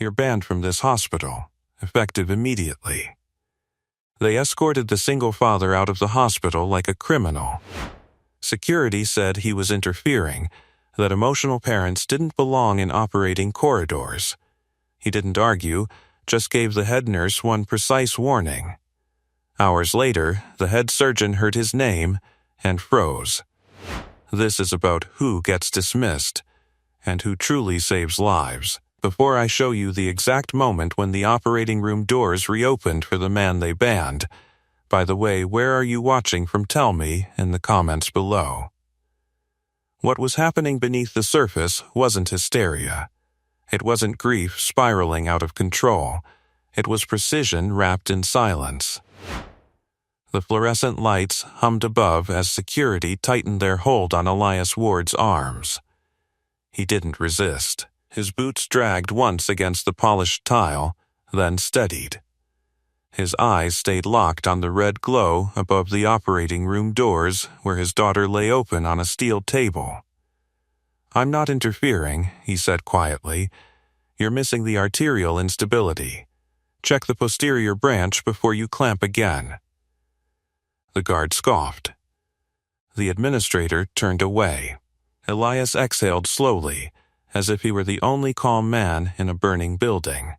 You're banned from this hospital, effective immediately." They escorted the single father out of the hospital like a criminal. Security said he was interfering, that emotional parents didn't belong in operating corridors. He didn't argue, just gave the head nurse one precise warning. Hours later, the head surgeon heard his name and froze. This is about who gets dismissed and who truly saves lives. Before I show you the exact moment when the operating room doors reopened for the man they banned, by the way, where are you watching from? Tell me in the comments below. What was happening beneath the surface wasn't hysteria. It wasn't grief spiraling out of control. It was precision wrapped in silence. The fluorescent lights hummed above as security tightened their hold on Elias Ward's arms. He didn't resist. His boots dragged once against the polished tile, then steadied. His eyes stayed locked on the red glow above the operating room doors where his daughter lay open on a steel table. "I'm not interfering," he said quietly. "You're missing the arterial instability. Check the posterior branch before you clamp again." The guard scoffed. The administrator turned away. Elias exhaled slowly, as if he were the only calm man in a burning building.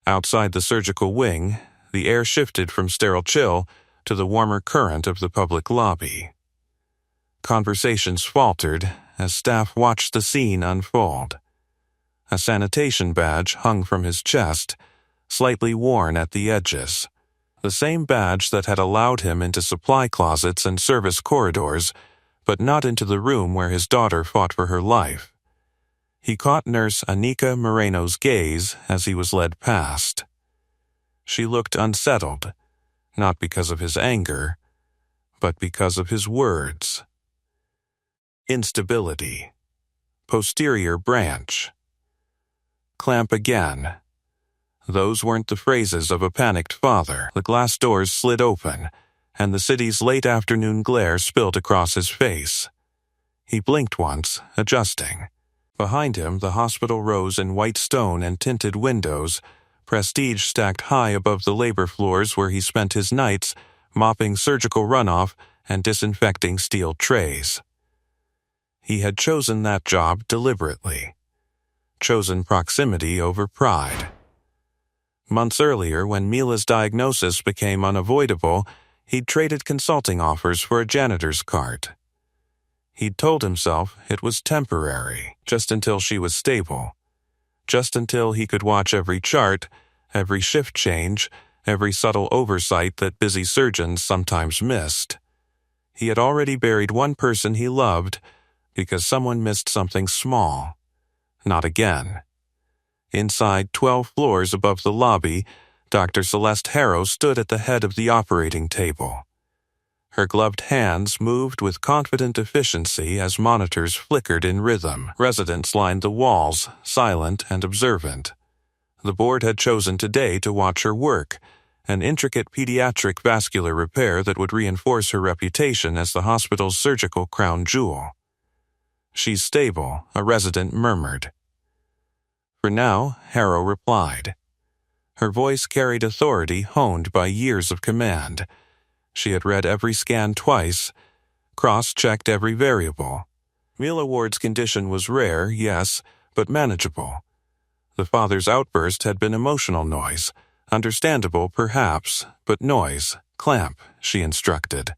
Outside the surgical wing, the air shifted from sterile chill to the warmer current of the public lobby. Conversations faltered as staff watched the scene unfold. A sanitation badge hung from his chest, slightly worn at the edges. The same badge that had allowed him into supply closets and service corridors, but not into the room where his daughter fought for her life. He caught Nurse Anika Moreno's gaze as he was led past. She looked unsettled, not because of his anger, but because of his words. Instability. Posterior branch. Clamp again. Those weren't the phrases of a panicked father. The glass doors slid open, and the city's late afternoon glare spilled across his face. He blinked once, adjusting. Behind him, the hospital rose in white stone and tinted windows, prestige stacked high above the labor floors where he spent his nights, mopping surgical runoff and disinfecting steel trays. He had chosen that job deliberately. Chosen proximity over pride. Months earlier, when Mila's diagnosis became unavoidable, he'd traded consulting offers for a janitor's cart. He'd told himself it was temporary, just until she was stable. Just until he could watch every chart, every shift change, every subtle oversight that busy surgeons sometimes missed. He had already buried one person he loved because someone missed something small. Not again. Inside, 12 floors above the lobby, Dr. Celeste Harrow stood at the head of the operating table. Her gloved hands moved with confident efficiency as monitors flickered in rhythm. Residents lined the walls, silent and observant. The board had chosen today to watch her work, an intricate pediatric vascular repair that would reinforce her reputation as the hospital's surgical crown jewel. "She's stable," a resident murmured. "For now," Harrow replied. Her voice carried authority honed by years of command. She had read every scan twice, cross-checked every variable. Mila Ward's condition was rare, yes, but manageable. The father's outburst had been emotional noise, understandable perhaps, but noise. "Clamp," she instructed.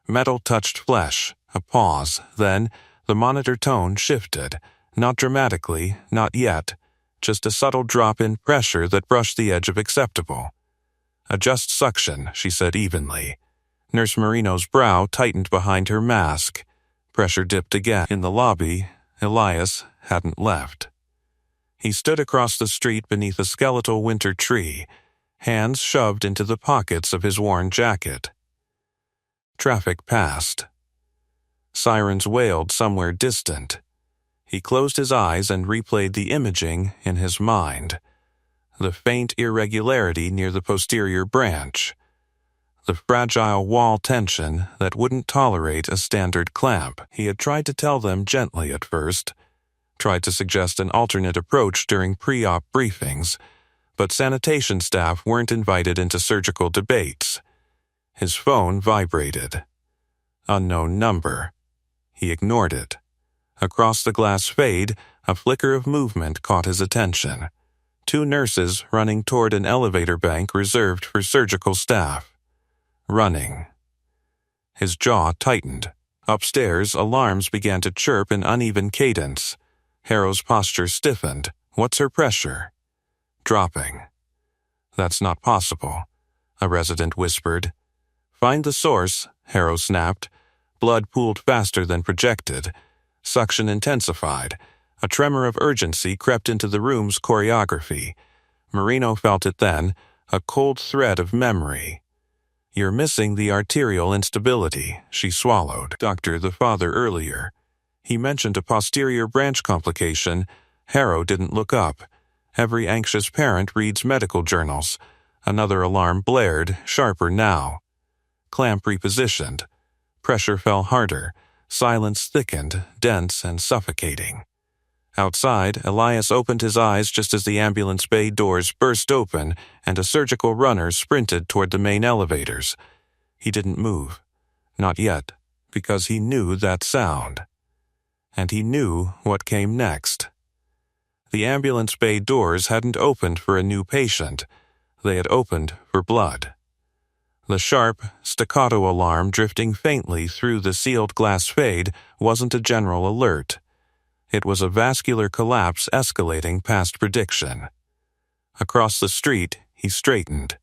Metal touched flesh, a pause, then the monitor tone shifted, not dramatically, not yet, just a subtle drop in pressure that brushed the edge of acceptable. "Adjust suction," she said evenly. Nurse Moreno's brow tightened behind her mask. Pressure dipped again. In the lobby, Elias hadn't left. He stood across the street beneath a skeletal winter tree, hands shoved into the pockets of his worn jacket. Traffic passed. Sirens wailed somewhere distant. He closed his eyes and replayed the imaging in his mind. The faint irregularity near the posterior branch. The fragile wall tension that wouldn't tolerate a standard clamp. He had tried to tell them gently at first, tried to suggest an alternate approach during pre-op briefings, but sanitation staff weren't invited into surgical debates. His phone vibrated. Unknown number. He ignored it. Across the glass fade, a flicker of movement caught his attention. 2 nurses running toward an elevator bank reserved for surgical staff. Running. His jaw tightened. Upstairs, alarms began to chirp in uneven cadence. Harrow's posture stiffened. What's her pressure? Dropping. That's not possible, a resident whispered. Find the source, Harrow snapped. Blood pooled faster than projected. Suction intensified. A tremor of urgency crept into the room's choreography. Marino felt it then, a cold thread of memory. You're missing the arterial instability, she swallowed. Doctor, the father earlier. He mentioned a posterior branch complication. Harrow didn't look up. Every anxious parent reads medical journals. Another alarm blared, sharper now. Clamp repositioned. Pressure fell harder. Silence thickened, dense and suffocating. Outside, Elias opened his eyes just as the ambulance bay doors burst open and a surgical runner sprinted toward the main elevators. He didn't move. Not yet, because he knew that sound. And he knew what came next. The ambulance bay doors hadn't opened for a new patient. They had opened for blood. The sharp, staccato alarm drifting faintly through the sealed glass fade wasn't a general alert. It was a vascular collapse escalating past prediction. Across the street, he straightened.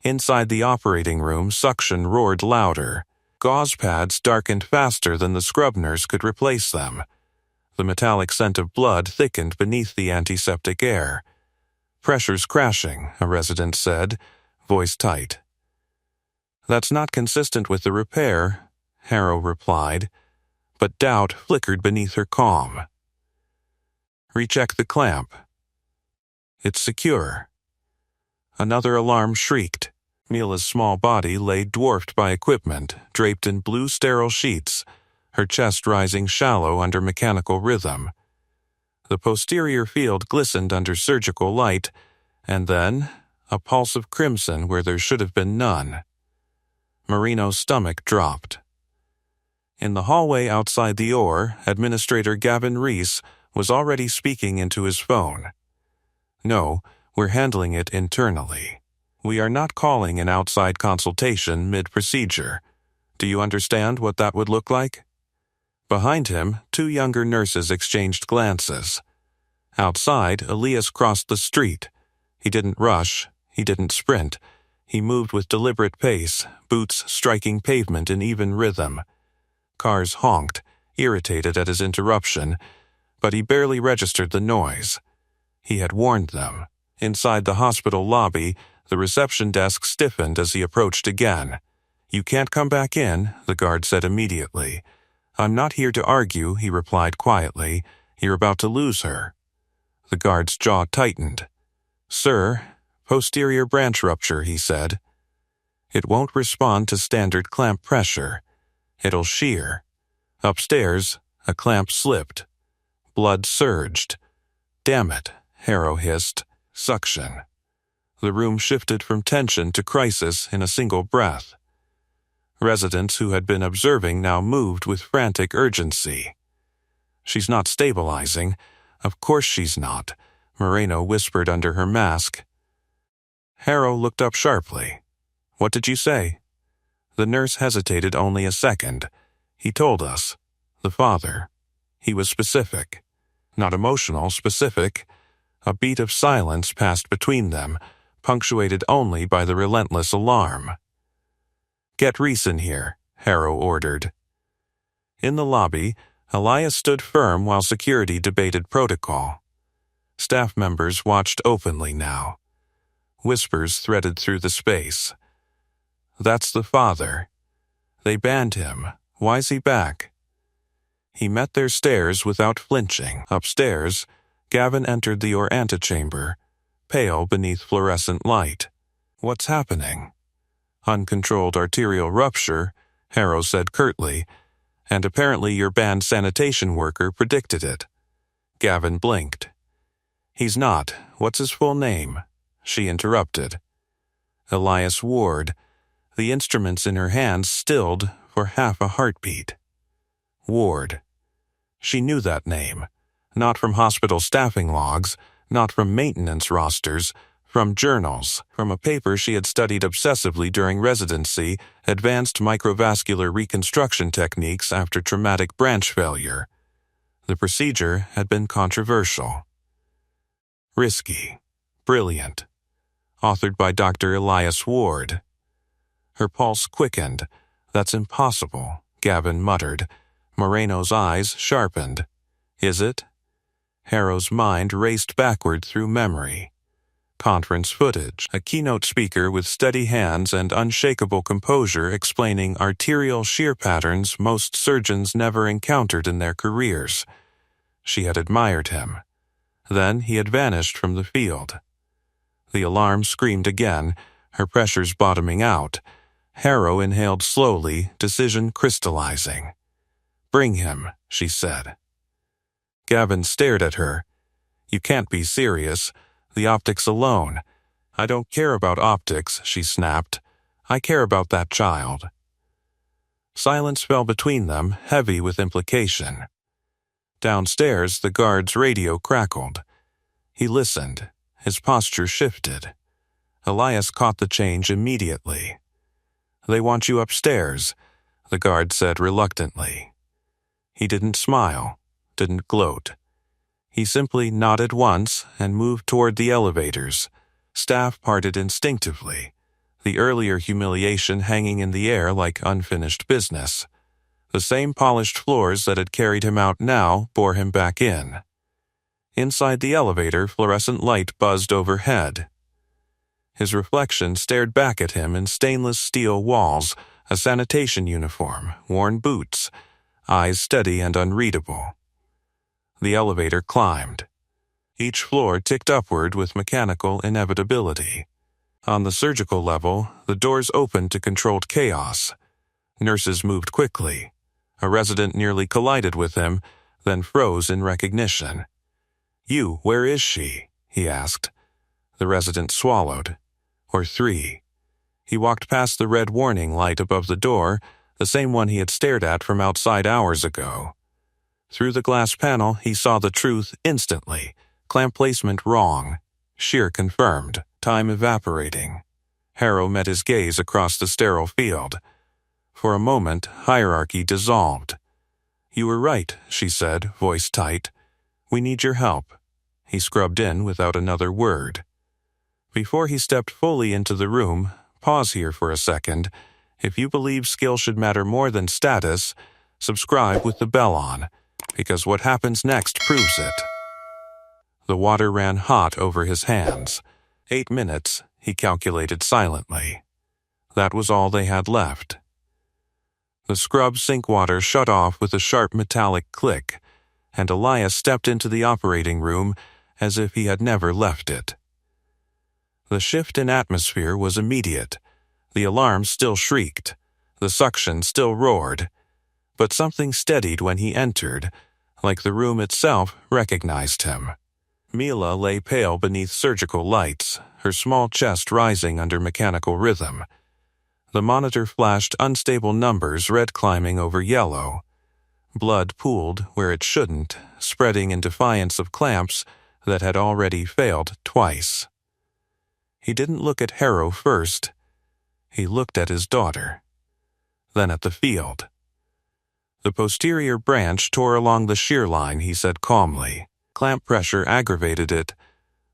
Inside the operating room, suction roared louder. Gauze pads darkened faster than the scrub nurse could replace them. The metallic scent of blood thickened beneath the antiseptic air. Pressure's crashing, a resident said, voice tight. That's not consistent with the repair, Harrow replied, but doubt flickered beneath her calm. Recheck the clamp. It's secure. Another alarm shrieked. Mila's small body lay dwarfed by equipment, draped in blue sterile sheets, her chest rising shallow under mechanical rhythm. The posterior field glistened under surgical light, and then a pulse of crimson where there should have been none. Marino's stomach dropped. In the hallway outside the OR, Administrator Gavin Reese was already speaking into his phone. No, we're handling it internally. We are not calling an outside consultation mid-procedure. Do you understand what that would look like? Behind him, 2 younger nurses exchanged glances. Outside, Elias crossed the street. He didn't rush. He didn't sprint. He moved with deliberate pace, boots striking pavement in even rhythm. Cars honked, irritated at his interruption, but he barely registered the noise. He had warned them. Inside the hospital lobby, the reception desk stiffened as he approached again. You can't come back in, the guard said immediately. I'm not here to argue, he replied quietly. You're about to lose her. The guard's jaw tightened. Sir, posterior branch rupture, he said. It won't respond to standard clamp pressure. It'll shear. Upstairs, a clamp slipped. Blood surged. Damn it, Harrow hissed. Suction. The room shifted from tension to crisis in a single breath. Residents who had been observing now moved with frantic urgency. She's not stabilizing. Of course she's not, Moreno whispered under her mask. Harrow looked up sharply. What did you say? The nurse hesitated only a second. He told us. The father. He was specific. Not emotional, specific. A beat of silence passed between them, punctuated only by the relentless alarm. Get Reese in here, Harrow ordered. In the lobby, Elias stood firm while security debated protocol. Staff members watched openly now. Whispers threaded through the space. That's the father. They banned him. Why's he back? He met their stares without flinching. Upstairs, Gavin entered the antechamber, pale beneath fluorescent light. What's happening? Uncontrolled arterial rupture, Harrow said curtly, and apparently your banned sanitation worker predicted it. Gavin blinked. He's not. What's his full name? She interrupted. Elias Ward. The instruments in her hands stilled for half a heartbeat. Ward. She knew that name. Not from hospital staffing logs, not from maintenance rosters, from journals, from a paper she had studied obsessively during residency, Advanced Microvascular Reconstruction Techniques After Traumatic Branch Failure. The procedure had been controversial. Risky. Brilliant. Authored by Dr. Elias Ward. Her pulse quickened. That's impossible, Gavin muttered. Moreno's eyes sharpened. Is it? Harrow's mind raced backward through memory. Conference footage. A keynote speaker with steady hands and unshakable composure explaining arterial shear patterns most surgeons never encountered in their careers. She had admired him. Then he had vanished from the field. The alarm screamed again, her pressures bottoming out. Harrow inhaled slowly, decision crystallizing. "Bring him," she said. Gavin stared at her. "You can't be serious. The optics alone." "I don't care about optics," she snapped. "I care about that child." Silence fell between them, heavy with implication. Downstairs, the guard's radio crackled. He listened. His posture shifted. Elias caught the change immediately. "They want you upstairs," the guard said reluctantly. He didn't smile, didn't gloat. He simply nodded once and moved toward the elevators. Staff parted instinctively, the earlier humiliation hanging in the air like unfinished business. The same polished floors that had carried him out now bore him back in. Inside the elevator, fluorescent light buzzed overhead. His reflection stared back at him in stainless steel walls, a sanitation uniform, worn boots, eyes steady and unreadable. The elevator climbed. Each floor ticked upward with mechanical inevitability. On the surgical level, the doors opened to controlled chaos. Nurses moved quickly. A resident nearly collided with him, then froze in recognition. "You, where is she?" he asked. The resident swallowed. Or three. He walked past the red warning light above the door, the same one he had stared at from outside hours ago. Through the glass panel, he saw the truth instantly. Clamp placement wrong. Shear confirmed. Time evaporating. Harrow met his gaze across the sterile field. For a moment, hierarchy dissolved. "You were right," she said, voice tight. "We need your help." He scrubbed in without another word. Before he stepped fully into the room, pause here for a second. If you believe skill should matter more than status, subscribe with the bell on, because what happens next proves it. The water ran hot over his hands. 8 minutes, he calculated silently. That was all they had left. The scrub sink water shut off with a sharp metallic click, and Elias stepped into the operating room as if he had never left it. The shift in atmosphere was immediate. The alarm still shrieked. The suction still roared. But something steadied when he entered, like the room itself recognized him. Mila lay pale beneath surgical lights, her small chest rising under mechanical rhythm. The monitor flashed unstable numbers, red climbing over yellow. Blood pooled where it shouldn't, spreading in defiance of clamps that had already failed twice. He didn't look at Harrow first. He looked at his daughter. Then at the field. The posterior branch tore along the shear line, he said calmly. Clamp pressure aggravated it.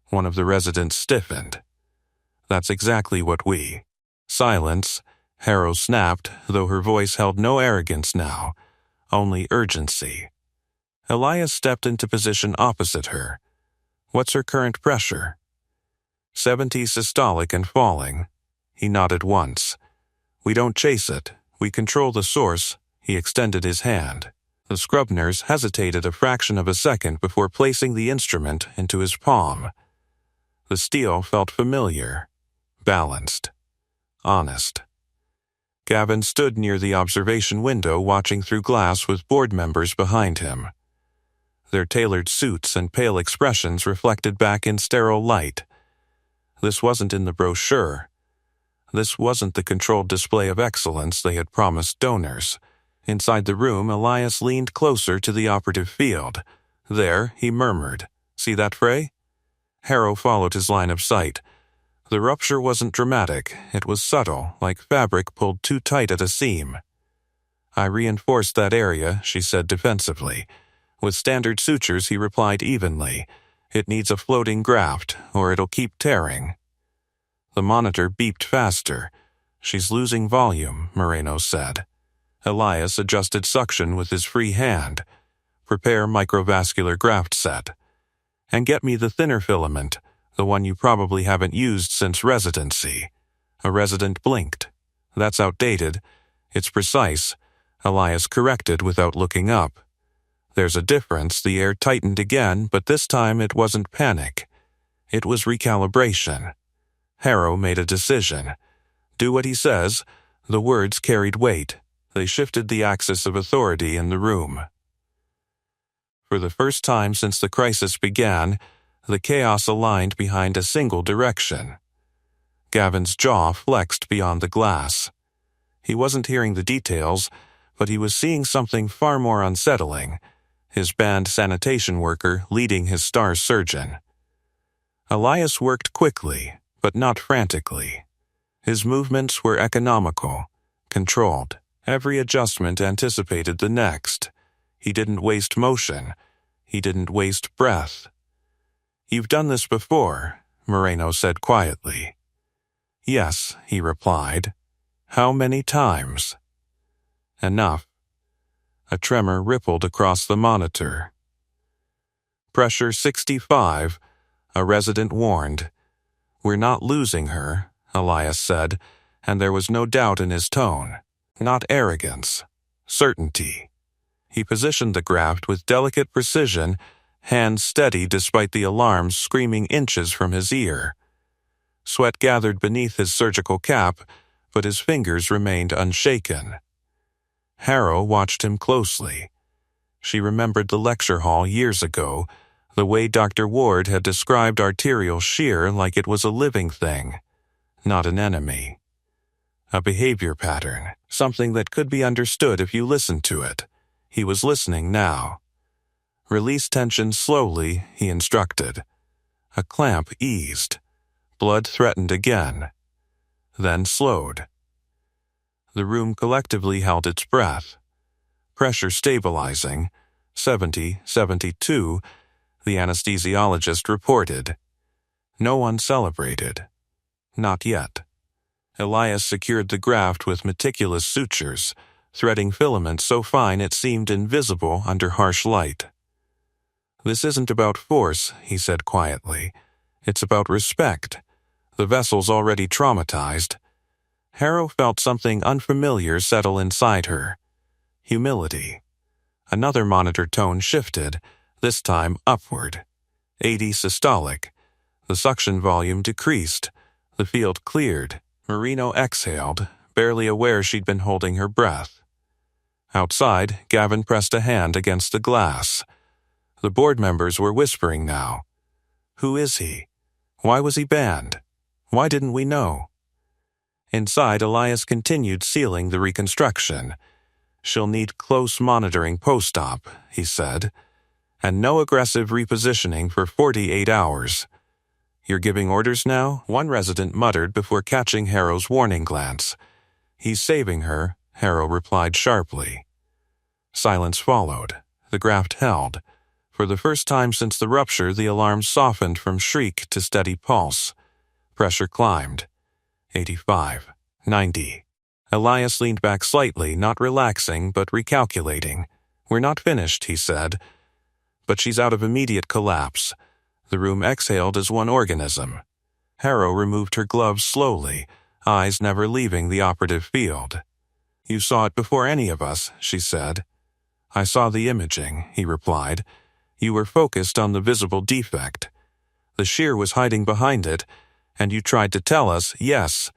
One of the residents stiffened. "That's exactly what we—" Silence, Harrow snapped, though her voice held no arrogance now, only urgency. Elias stepped into position opposite her. "What's her current pressure?" 70 systolic and falling. He nodded once. "We don't chase it. We control the source." He extended his hand. The scrub nurse hesitated a fraction of a second before placing the instrument into his palm. The steel felt familiar, balanced, honest. Gavin stood near the observation window watching through glass with board members behind him. their tailored suits and pale expressions reflected back in sterile light. This wasn't in the brochure. This wasn't the controlled display of excellence they had promised donors. Inside the room, Elias leaned closer to the operative field. There, he murmured, "See that fray?" Harrow followed his line of sight. The rupture wasn't dramatic. It was subtle, like fabric pulled too tight at a seam. "I reinforced that area," she said defensively. With standard sutures, he replied evenly, "It needs a floating graft, or it'll keep tearing." The monitor beeped faster. "She's losing volume," Moreno said. Elias adjusted suction with his free hand. "Prepare microvascular graft set. And get me the thinner filament, the one you probably haven't used since residency." A resident blinked. "That's outdated. It's precise," Elias corrected without looking up. "There's a difference." The air tightened again, but this time it wasn't panic. It was recalibration. Harrow made a decision. "Do what he says." The words carried weight. They shifted the axis of authority in the room. For the first time since the crisis began, the chaos aligned behind a single direction. Gavin's jaw flexed beyond the glass. He wasn't hearing the details, but he was seeing something far more unsettling: his band sanitation worker leading his star surgeon. Elias worked quickly, but not frantically. His movements were economical, controlled. Every adjustment anticipated the next. He didn't waste motion. He didn't waste breath. "You've done this before," Moreno said quietly. "Yes," he replied. "How many times?" "Enough." A tremor rippled across the monitor. "Pressure 65, a resident warned. "We're not losing her," Elias said, and there was no doubt in his tone. Not arrogance. Certainty. He positioned the graft with delicate precision, hands steady despite the alarms screaming inches from his ear. Sweat gathered beneath his surgical cap, but his fingers remained unshaken. Harrow watched him closely. She remembered the lecture hall years ago, the way Dr. Ward had described arterial shear like it was a living thing, not an enemy. A behavior pattern, something that could be understood if you listened to it. He was listening now. "Release tension slowly," he instructed. A clamp eased. Blood threatened again. Then slowed. The room collectively held its breath. Pressure stabilizing. 70, 72, the anesthesiologist reported. No one celebrated. Not yet. Elias secured the graft with meticulous sutures, threading filament so fine it seemed invisible under harsh light. "This isn't about force," he said quietly. "It's about respect. The vessel's already traumatized." Harrow felt something unfamiliar settle inside her. Humility. Another monitor tone shifted, this time upward. 80 systolic. The suction volume decreased. The field cleared. Moreno exhaled, barely aware she'd been holding her breath. Outside, Gavin pressed a hand against the glass. The board members were whispering now. "Who is he? Why was he banned? Why didn't we know?" Inside, Elias continued sealing the reconstruction. "She'll need close monitoring post-op," he said, "and no aggressive repositioning for 48 hours. "You're giving orders now?" one resident muttered before catching Harrow's warning glance. "He's saving her," Harrow replied sharply. Silence followed. The graft held. For the first time since the rupture, the alarm softened from shriek to steady pulse. Pressure climbed. 85. 90. Elias leaned back slightly, not relaxing, but recalculating. "We're not finished," he said. "But she's out of immediate collapse." The room exhaled as one organism. Harrow removed her gloves slowly, eyes never leaving the operative field. "You saw it before any of us," she said. "I saw the imaging," he replied. "You were focused on the visible defect. The shear was hiding behind it, and you tried to tell us, yes."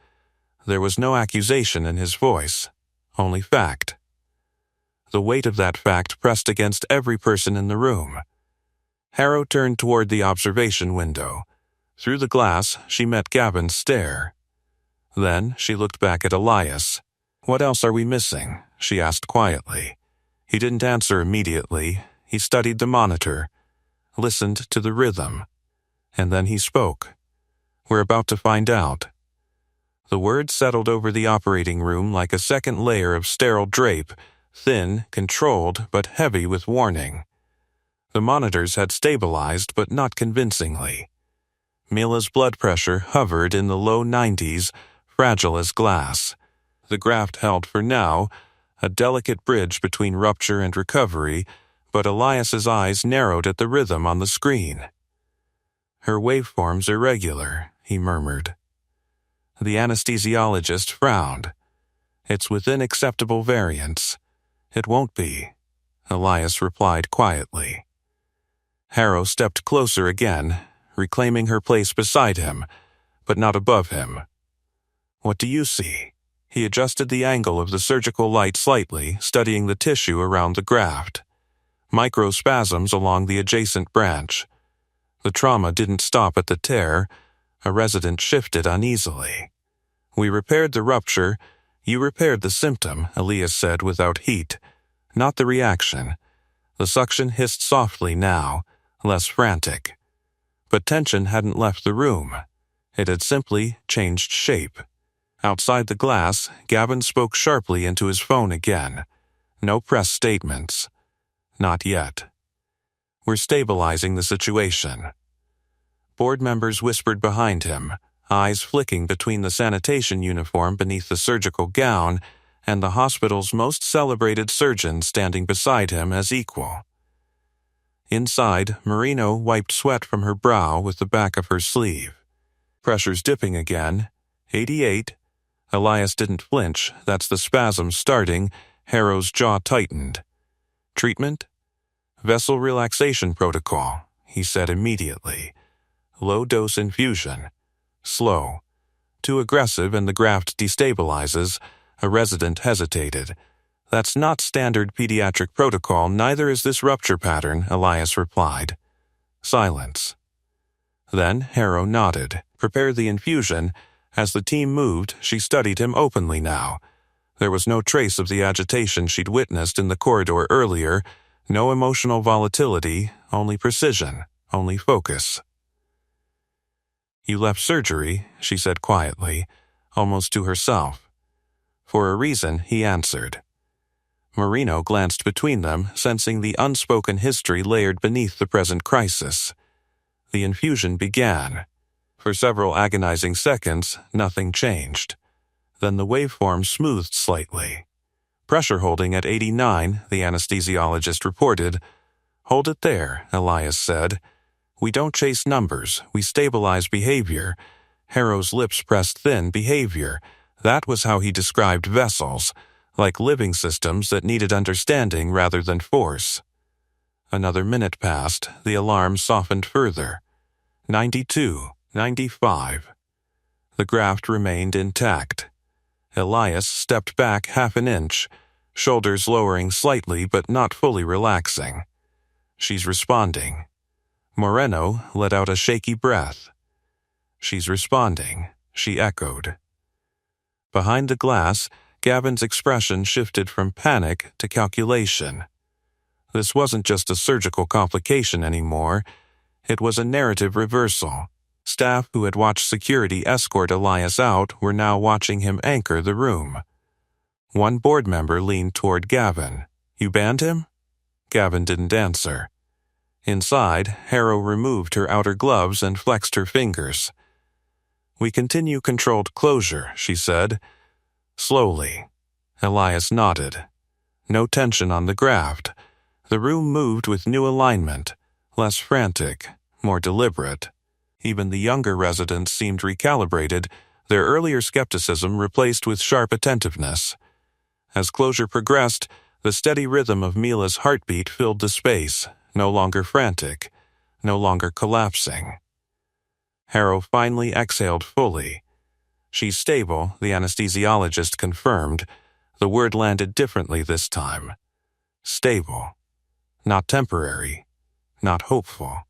There was no accusation in his voice, only fact. The weight of that fact pressed against every person in the room. Harrow turned toward the observation window. Through the glass, she met Gavin's stare. Then she looked back at Elias. "What else are we missing?" she asked quietly. He didn't answer immediately. He studied the monitor, listened to the rhythm, and then he spoke. "We're about to find out." The words settled over the operating room like a second layer of sterile drape, thin, controlled, but heavy with warning. The monitors had stabilized, but not convincingly. Mila's blood pressure hovered in the low 90s, fragile as glass. The graft held for now, a delicate bridge between rupture and recovery, but Elias's eyes narrowed at the rhythm on the screen. "Her waveform's irregular," he murmured. The anesthesiologist frowned. "It's within acceptable variance." "It won't be," Elias replied quietly. Harrow stepped closer again, reclaiming her place beside him, but not above him. "What do you see?" He adjusted the angle of the surgical light slightly, studying the tissue around the graft. Microspasms along the adjacent branch. The trauma didn't stop at the tear. A resident shifted uneasily. "We repaired the rupture. You repaired the symptom," Elias said without heat. "Not the reaction." The suction hissed softly now, less frantic. But tension hadn't left the room. It had simply changed shape. Outside the glass, Gavin spoke sharply into his phone again. No press statements. Not yet. "We're stabilizing the situation." Board members whispered behind him, eyes flicking between the sanitation uniform beneath the surgical gown and the hospital's most celebrated surgeon standing beside him as equal. Inside, Marino wiped sweat from her brow with the back of her sleeve. Pressure's dipping again. 88. Elias didn't flinch. That's the spasm starting. Harrow's jaw tightened. "Treatment?" "Vessel relaxation protocol," he said immediately. "Low-dose infusion. Slow. Too aggressive and the graft destabilizes." A resident hesitated. "That's not standard pediatric protocol, neither is this rupture pattern," Elias replied. Silence. Then Harrow nodded. "Prepare the infusion." As the team moved, she studied him openly now. There was no trace of the agitation she'd witnessed in the corridor earlier, no emotional volatility, only precision, only focus. "You left surgery," she said quietly, almost to herself. "For a reason," he answered. Marino glanced between them, sensing the unspoken history layered beneath the present crisis. The infusion began. For several agonizing seconds, nothing changed. Then the waveform smoothed slightly. "Pressure holding at 89, the anesthesiologist reported. "Hold it there," Elias said. "We don't chase numbers, we stabilize behavior." Harrow's lips pressed thin. Behavior. That was how he described vessels, like living systems that needed understanding rather than force. Another minute passed, the alarm softened further. 92, 95. The graft remained intact. Elias stepped back half an inch, shoulders lowering slightly but not fully relaxing. "She's responding." Moreno let out a shaky breath. "She's responding," she echoed. Behind the glass, Gavin's expression shifted from panic to calculation. This wasn't just a surgical complication anymore. It was a narrative reversal. Staff who had watched security escort Elias out were now watching him anchor the room. One board member leaned toward Gavin. "You banned him?" Gavin didn't answer. Inside, Harrow removed her outer gloves and flexed her fingers. "We continue controlled closure," she said. Slowly. Elias nodded. No tension on the graft. The room moved with new alignment, less frantic, more deliberate. Even the younger residents seemed recalibrated, their earlier skepticism replaced with sharp attentiveness. As closure progressed, the steady rhythm of Mila's heartbeat filled the space, no longer frantic, no longer collapsing. Harrow finally exhaled fully. "She's stable," the anesthesiologist confirmed. The word landed differently this time. Stable. Not temporary. Not hopeful.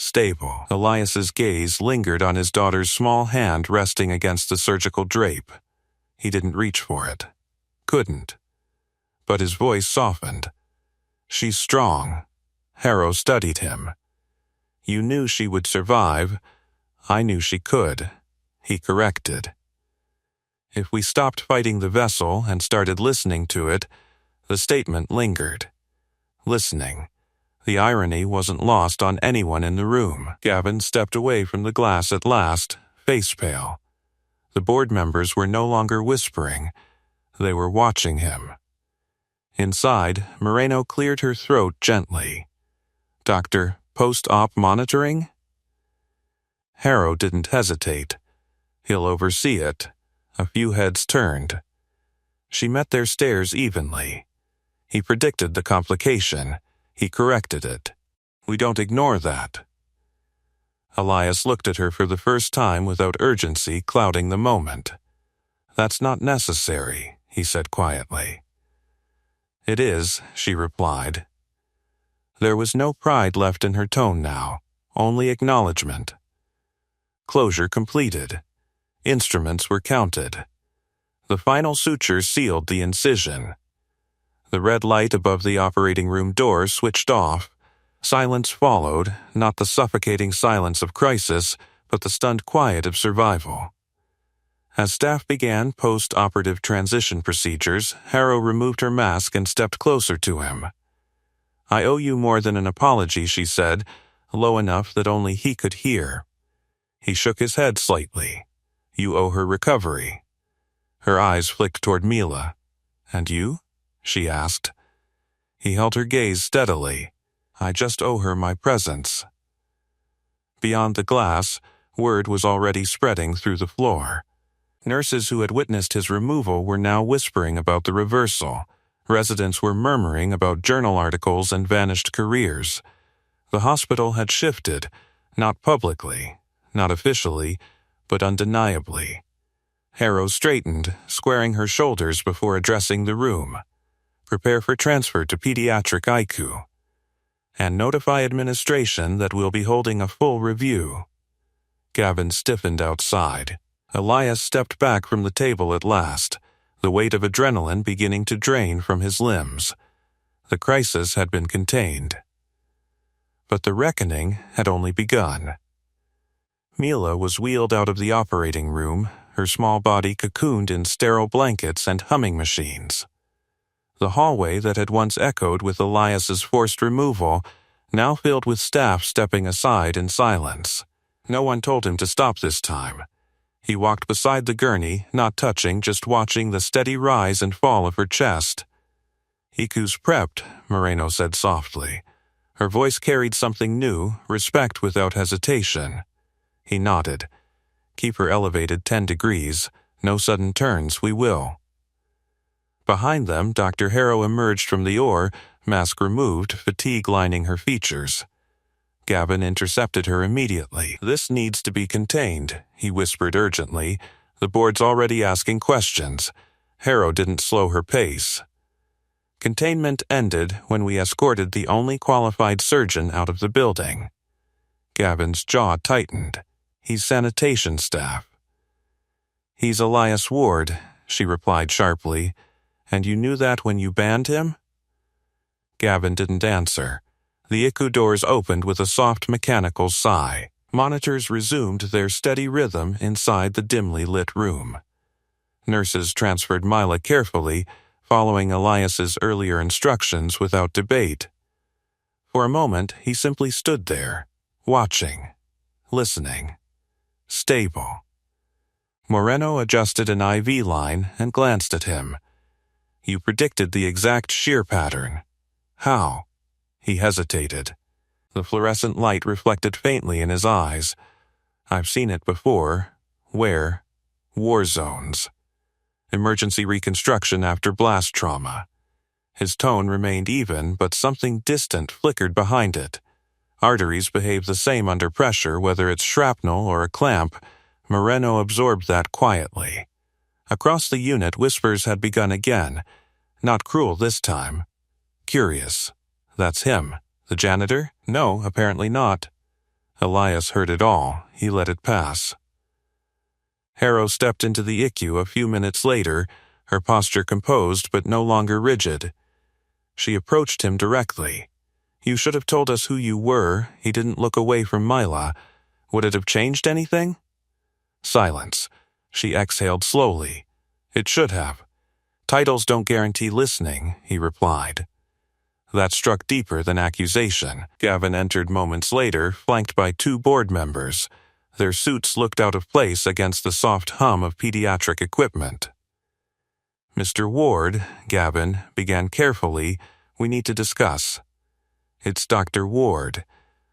stable. Elias's gaze lingered on his daughter's small hand resting against the surgical drape. He didn't reach for it. Couldn't. But his voice softened. She's strong. Harrow studied him. You knew she would survive. I knew she could. He corrected. If we stopped fighting the vessel and started listening to it, the statement lingered. Listening. The irony wasn't lost on anyone in the room. Gavin stepped away from the glass at last, face pale. The board members were no longer whispering. They were watching him. Inside, Moreno cleared her throat gently. Dr. Post-op monitoring? Harrow didn't hesitate. He'll oversee it. A few heads turned. She met their stares evenly. He predicted the complication. He corrected it. We don't ignore that. Elias looked at her for the first time without urgency clouding the moment. That's not necessary, he said quietly. It is, she replied. There was no pride left in her tone now, only acknowledgement. Closure completed. Instruments were counted. The final suture sealed the incision. The red light above the operating room door switched off. Silence followed, not the suffocating silence of crisis, but the stunned quiet of survival. As staff began post-operative transition procedures, Harrow removed her mask and stepped closer to him. I owe you more than an apology, she said, low enough that only he could hear. He shook his head slightly. You owe her recovery. Her eyes flicked toward Mila. And you? She asked. He held her gaze steadily. I just owe her my presence. Beyond the glass, word was already spreading through the floor. Nurses who had witnessed his removal were now whispering about the reversal. Residents were murmuring about journal articles and vanished careers. The hospital had shifted, not publicly, not officially, but undeniably. Harrow straightened, squaring her shoulders before addressing the room. Prepare for transfer to pediatric ICU. And notify administration that we'll be holding a full review. Gavin stiffened outside. Elias stepped back from the table at last, the weight of adrenaline beginning to drain from his limbs. The crisis had been contained. But the reckoning had only begun. Mila was wheeled out of the operating room, her small body cocooned in sterile blankets and humming machines. The hallway that had once echoed with Elias's forced removal now filled with staff stepping aside in silence. No one told him to stop this time. He walked beside the gurney, not touching, just watching the steady rise and fall of her chest. Iku's prepped, Moreno said softly. Her voice carried something new, respect without hesitation. He nodded. Keep her elevated 10 degrees. No sudden turns, we will. Behind them, Dr. Harrow emerged from the oar, mask removed, fatigue lining her features. Gavin intercepted her immediately. This needs to be contained, he whispered urgently. The board's already asking questions. Harrow didn't slow her pace. Containment ended when we escorted the only qualified surgeon out of the building. Gavin's jaw tightened. He's sanitation staff. He's Elias Ward, she replied sharply. And you knew that when you banned him? Gavin didn't answer. The ICU doors opened with a soft mechanical sigh. Monitors resumed their steady rhythm inside the dimly lit room. Nurses transferred Mila carefully, following Elias's earlier instructions without debate. For a moment, he simply stood there, watching, listening, stable. Moreno adjusted an IV line and glanced at him. You predicted the exact shear pattern. How? He hesitated. The fluorescent light reflected faintly in his eyes. I've seen it before. Where? War zones. Emergency reconstruction after blast trauma. His tone remained even, but something distant flickered behind it. Arteries behave the same under pressure, whether it's shrapnel or a clamp. Moreno absorbed that quietly. Across the unit, whispers had begun again. Not cruel this time. Curious. That's him. The janitor? No, apparently not. Elias heard it all. He let it pass. Harrow stepped into the ICU a few minutes later, her posture composed but no longer rigid. She approached him directly. "You should have told us who you were." He didn't look away from Mila. "Would it have changed anything?" Silence. She exhaled slowly. "It should have. Titles don't guarantee listening," he replied. That struck deeper than accusation. Gavin entered moments later, flanked by 2 board members. Their suits looked out of place against the soft hum of pediatric equipment. "Mr. Ward," Gavin began carefully, "we need to discuss." "It's Dr. Ward."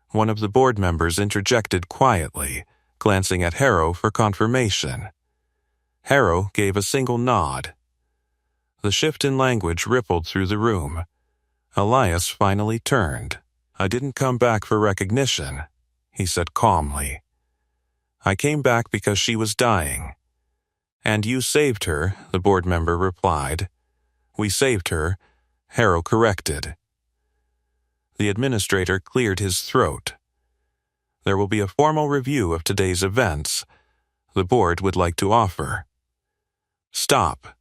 One of the board members interjected quietly, glancing at Harrow for confirmation. Harrow gave a single nod. The shift in language rippled through the room. Elias finally turned. "I didn't come back for recognition," he said calmly. "I came back because she was dying." "And you saved her," the board member replied. "We saved her," Harrow corrected. The administrator cleared his throat. "There will be a formal review of today's events. The board would like to offer." "Stop,"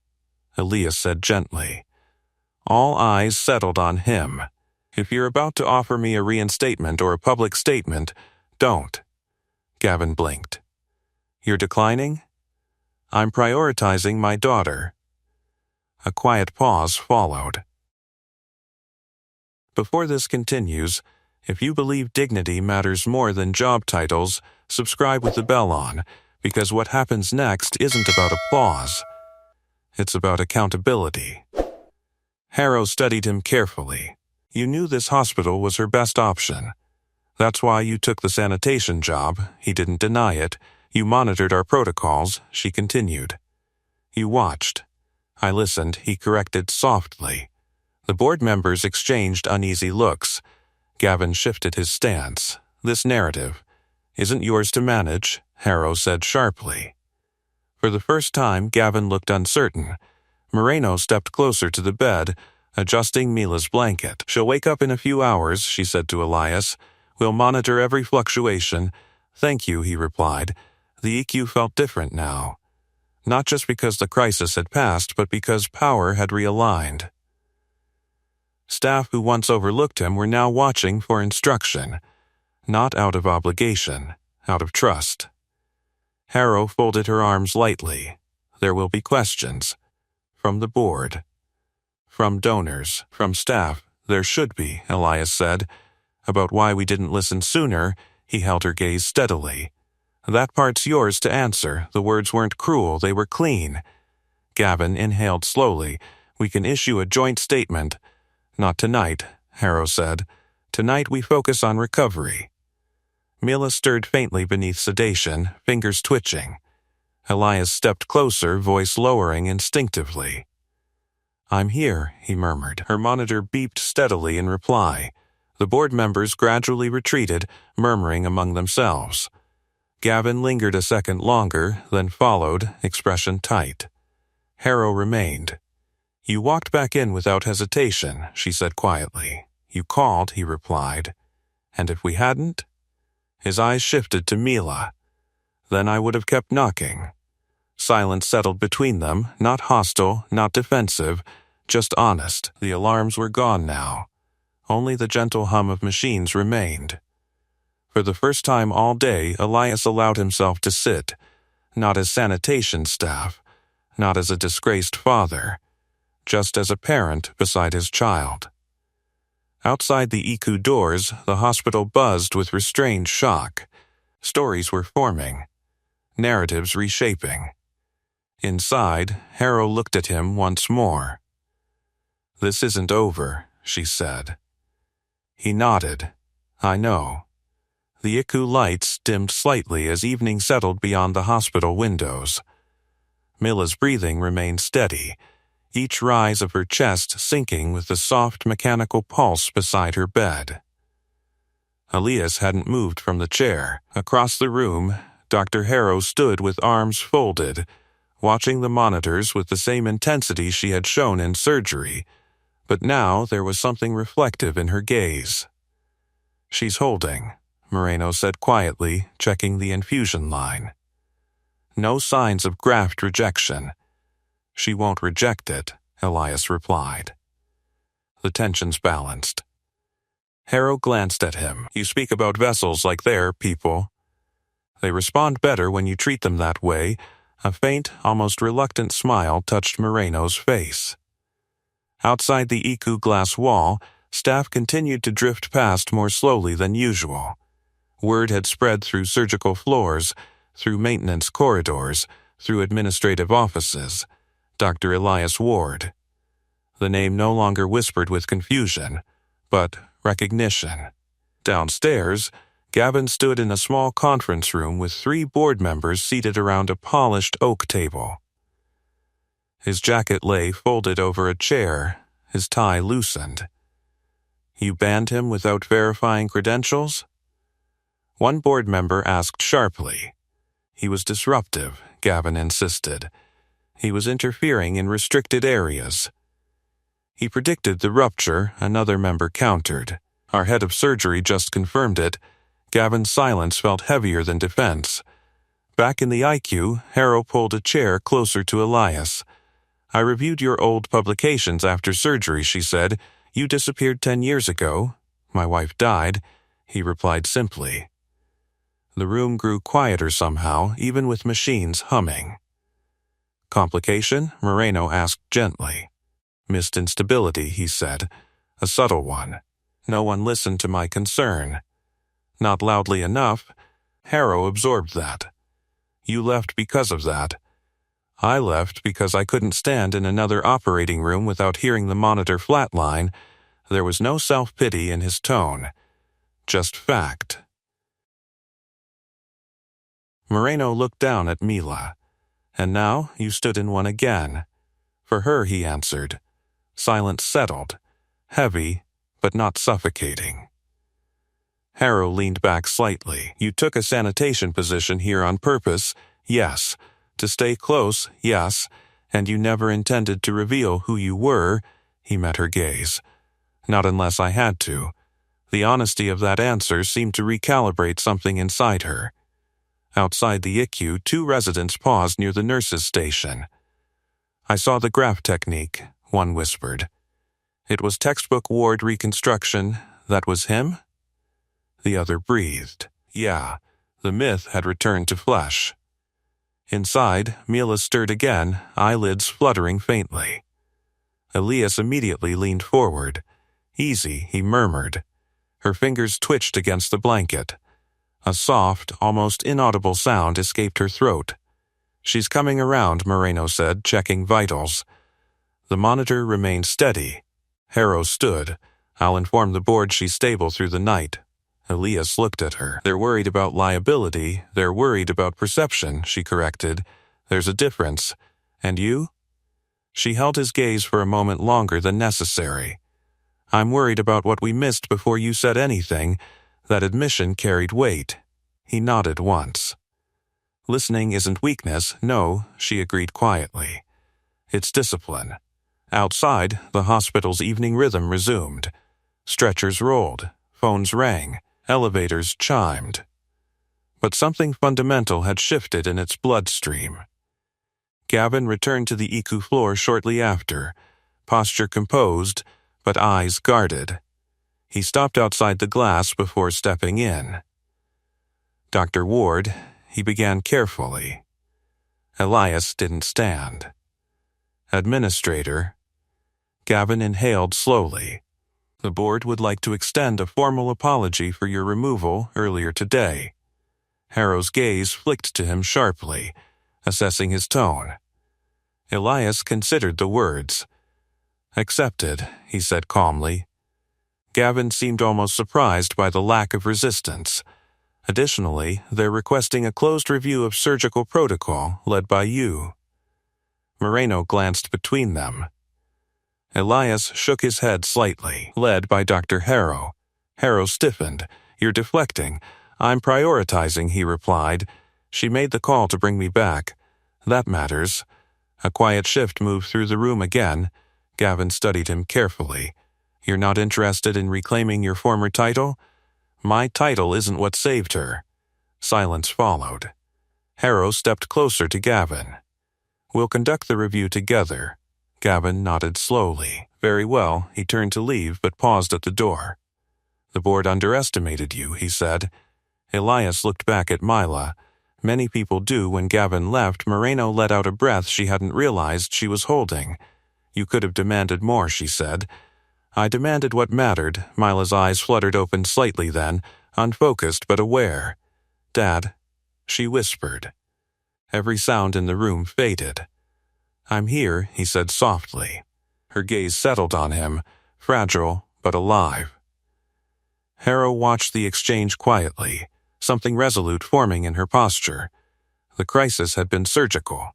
Elias said gently. All eyes settled on him. "If you're about to offer me a reinstatement or a public statement, don't." Gavin blinked. "You're declining?" "I'm prioritizing my daughter." A quiet pause followed. Before this continues, if you believe dignity matters more than job titles, subscribe with the bell on, because what happens next isn't about applause. It's about accountability. Harrow studied him carefully. "You knew this hospital was her best option. That's why you took the sanitation job." He didn't deny it. "You monitored our protocols," she continued. "You watched." "I listened," he corrected softly. The board members exchanged uneasy looks. Gavin shifted his stance. "This narrative isn't yours to manage," Harrow said sharply. For the first time, Gavin looked uncertain. Moreno stepped closer to the bed, adjusting Mila's blanket. "She'll wake up in a few hours," she said to Elias. "We'll monitor every fluctuation." "Thank you," he replied. The EQ felt different now. Not just because the crisis had passed, but because power had realigned. Staff who once overlooked him were now watching for instruction. Not out of obligation, out of trust. Harrow folded her arms lightly. "There will be questions. From the board. From donors. From staff. There should be," Elias said. "About why we didn't listen sooner," he held her gaze steadily. "That part's yours to answer." The words weren't cruel, they were clean. Gavin inhaled slowly. "We can issue a joint statement." "Not tonight," Harrow said. "Tonight we focus on recovery." Mila stirred faintly beneath sedation, fingers twitching. Elias stepped closer, voice lowering instinctively. "I'm here," he murmured. Her monitor beeped steadily in reply. The board members gradually retreated, murmuring among themselves. Gavin lingered a second longer, then followed, expression tight. Harrow remained. "You walked back in without hesitation," she said quietly. "You called," he replied. "And if we hadn't?" His eyes shifted to Mila. "Then I would have kept knocking." Silence settled between them, not hostile, not defensive, just honest. The alarms were gone now. Only the gentle hum of machines remained. For the first time all day, Elias allowed himself to sit, not as sanitation staff, not as a disgraced father, just as a parent beside his child. Outside the ICU doors, the hospital buzzed with restrained shock. Stories were forming, narratives reshaping. Inside, Harrow looked at him once more. "This isn't over," she said. He nodded. "I know." The ICU lights dimmed slightly as evening settled beyond the hospital windows. Mila's breathing remained steady, each rise of her chest syncing with the soft mechanical pulse beside her bed. Elias hadn't moved from the chair. Across the room, Dr. Harrow stood with arms folded, watching the monitors with the same intensity she had shown in surgery, but now there was something reflective in her gaze. "She's holding," Moreno said quietly, checking the infusion line. No signs of graft rejection. She won't reject it, Elias replied. The tensions balanced. Harrow glanced at him. You speak about vessels like they're people. They respond better when you treat them that way. A faint, almost reluctant smile touched Moreno's face. Outside the ICU glass wall, staff continued to drift past more slowly than usual. Word had spread through surgical floors, through maintenance corridors, through administrative offices. Dr. Elias Ward. The name no longer whispered with confusion, but recognition. Downstairs, Gavin stood in a small conference room with 3 board members seated around a polished oak table. His jacket lay folded over a chair, his tie loosened. You banned him without verifying credentials? One board member asked sharply. He was disruptive, Gavin insisted. He was interfering in restricted areas. He predicted the rupture, another member countered. Our head of surgery just confirmed it. Gavin's silence felt heavier than defense. Back in the IQ, Harrow pulled a chair closer to Elias. I reviewed your old publications after surgery, she said. You disappeared 10 years ago. My wife died, he replied simply. The room grew quieter somehow, even with machines humming. Complication? Moreno asked gently. Missed instability, he said. A subtle one. No one listened to my concern. Not loudly enough. Harrow absorbed that. You left because of that. I left because I couldn't stand in another operating room without hearing the monitor flatline. There was no self-pity in his tone. Just fact. Moreno looked down at Mila. And now you stood in one again. For her, he answered. Silence settled. Heavy, but not suffocating. Harrow leaned back slightly. You took a sanitation position here on purpose, yes. To stay close, yes. And you never intended to reveal who you were, he met her gaze. Not unless I had to. The honesty of that answer seemed to recalibrate something inside her. Outside the ICU, 2 residents paused near the nurses' station. I saw the graft technique, one whispered. It was textbook ward reconstruction. That was him? The other breathed. Yeah, the myth had returned to flesh. Inside, Mila stirred again, eyelids fluttering faintly. Elias immediately leaned forward. Easy, he murmured. Her fingers twitched against the blanket. A soft, almost inaudible sound escaped her throat. She's coming around, Moreno said, checking vitals. The monitor remained steady. Harrow stood. I'll inform the board she's stable through the night. Elias looked at her. They're worried about liability. They're worried about perception, she corrected. There's a difference. And you? She held his gaze for a moment longer than necessary. I'm worried about what we missed before you said anything. That admission carried weight. He nodded once. Listening isn't weakness, no, she agreed quietly. It's discipline. Outside, the hospital's evening rhythm resumed. Stretchers rolled, phones rang, elevators chimed. But something fundamental had shifted in its bloodstream. Gavin returned to the ICU floor shortly after, posture composed, but eyes guarded. He stopped outside the glass before stepping in. Dr. Ward, he began carefully. Elias didn't stand. Administrator. Gavin inhaled slowly. The board would like to extend a formal apology for your removal earlier today. Harrow's gaze flicked to him sharply, assessing his tone. Elias considered the words. Accepted, he said calmly. Gavin seemed almost surprised by the lack of resistance. Additionally, they're requesting a closed review of surgical protocol led by you. Moreno glanced between them. Elias shook his head slightly, led by Dr. Harrow. Harrow stiffened. You're deflecting. I'm prioritizing, he replied. She made the call to bring me back. That matters. A quiet shift moved through the room again. Gavin studied him carefully. You're not interested in reclaiming your former title? My title isn't what saved her. Silence followed. Harrow stepped closer to Gavin. We'll conduct the review together. Gavin nodded slowly. Very well, he turned to leave but paused at the door. The board underestimated you, he said. Elias looked back at Mila. Many people do. When Gavin left, Moreno let out a breath she hadn't realized she was holding. You could have demanded more, she said. I demanded what mattered. Mila's eyes fluttered open slightly then, unfocused but aware. Dad, she whispered. Every sound in the room faded. I'm here, he said softly. Her gaze settled on him, fragile but alive. Harrow watched the exchange quietly, something resolute forming in her posture. The crisis had been surgical.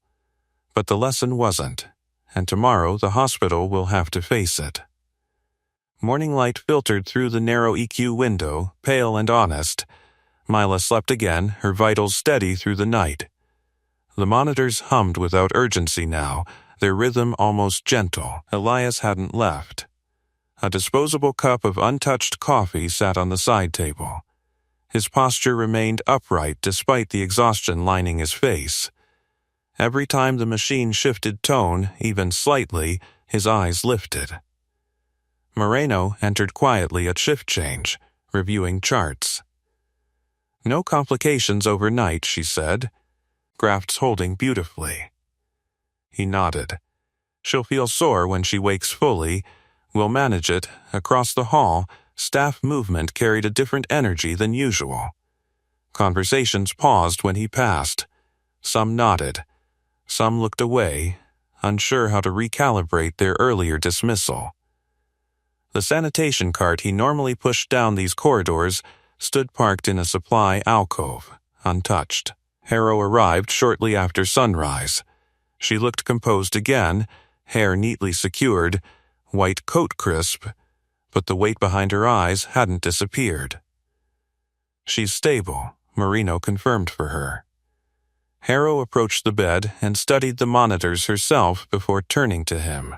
But the lesson wasn't, and tomorrow the hospital will have to face it. Morning light filtered through the narrow EQ window, pale and honest. Mila slept again, her vitals steady through the night. The monitors hummed without urgency now, their rhythm almost gentle. Elias hadn't left. A disposable cup of untouched coffee sat on the side table. His posture remained upright despite the exhaustion lining his face. Every time the machine shifted tone, even slightly, his eyes lifted. Moreno entered quietly at shift change, reviewing charts. No complications overnight, she said. Grafts holding beautifully. He nodded. She'll feel sore when she wakes fully. We'll manage it. Across the hall, staff movement carried a different energy than usual. Conversations paused when he passed. Some nodded. Some looked away, unsure how to recalibrate their earlier dismissal. The sanitation cart he normally pushed down these corridors stood parked in a supply alcove, untouched. Harrow arrived shortly after sunrise. She looked composed again, hair neatly secured, white coat crisp, but the weight behind her eyes hadn't disappeared. She's stable, Moreno confirmed for her. Harrow approached the bed and studied the monitors herself before turning to him.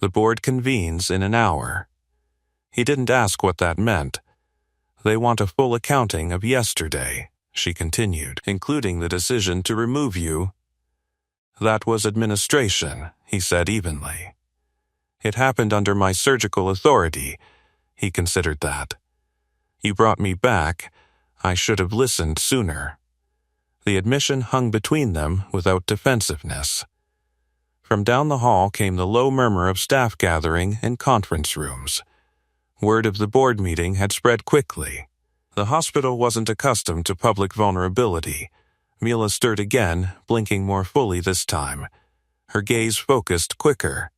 The board convenes in an hour. He didn't ask what that meant. They want a full accounting of yesterday, she continued, including the decision to remove you. That was administration, he said evenly. It happened under my surgical authority. He considered that. You brought me back. I should have listened sooner. The admission hung between them without defensiveness. From down the hall came the low murmur of staff gathering in conference rooms. Word of the board meeting had spread quickly. The hospital wasn't accustomed to public vulnerability. Mila stirred again, blinking more fully this time. Her gaze focused quicker.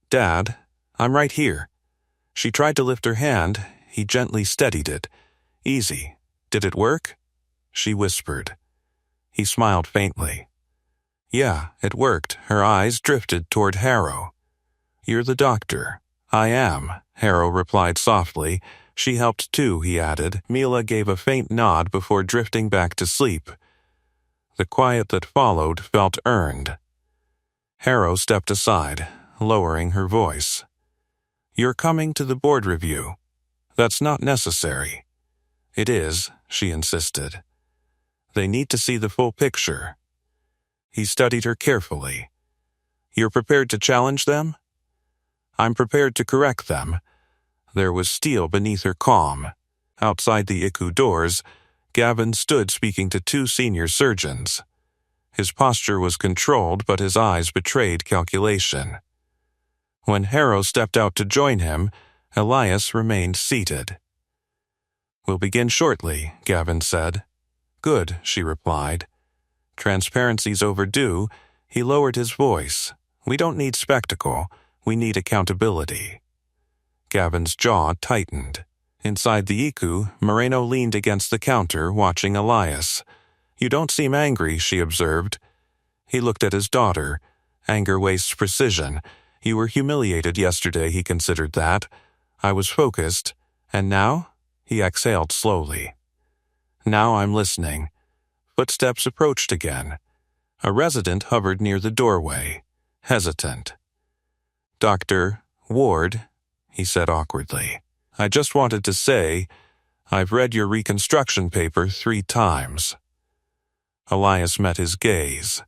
Dad, I'm right here. She tried to lift her hand. He gently steadied it. Easy. Did it work? She whispered. He smiled faintly. Yeah, it worked. Her eyes drifted toward Harrow. You're the doctor. I am, Harrow replied softly. She helped too, he added. Mila gave a faint nod before drifting back to sleep. The quiet that followed felt earned. Harrow stepped aside, lowering her voice. You're coming to the board review. That's not necessary. It is, she insisted. They need to see the full picture. He studied her carefully. You're prepared to challenge them? I'm prepared to correct them. There was steel beneath her calm. Outside the ICU doors, Gavin stood speaking to two senior surgeons. His posture was controlled, but his eyes betrayed calculation. When Harrow stepped out to join him, Elias remained seated. We'll begin shortly, Gavin said. Good, she replied. Transparency's overdue. He lowered his voice. We don't need spectacle. We need accountability. Gavin's jaw tightened. Inside the ICU, Moreno leaned against the counter, watching Elias. You don't seem angry, she observed. He looked at his daughter. Anger wastes precision. You were humiliated yesterday, he considered that. I was focused. And now? He exhaled slowly. Now I'm listening. Footsteps approached again. A resident hovered near the doorway, hesitant. Dr. Ward, he said awkwardly. I just wanted to say, I've read your reconstruction paper 3 times. Elias met his gaze.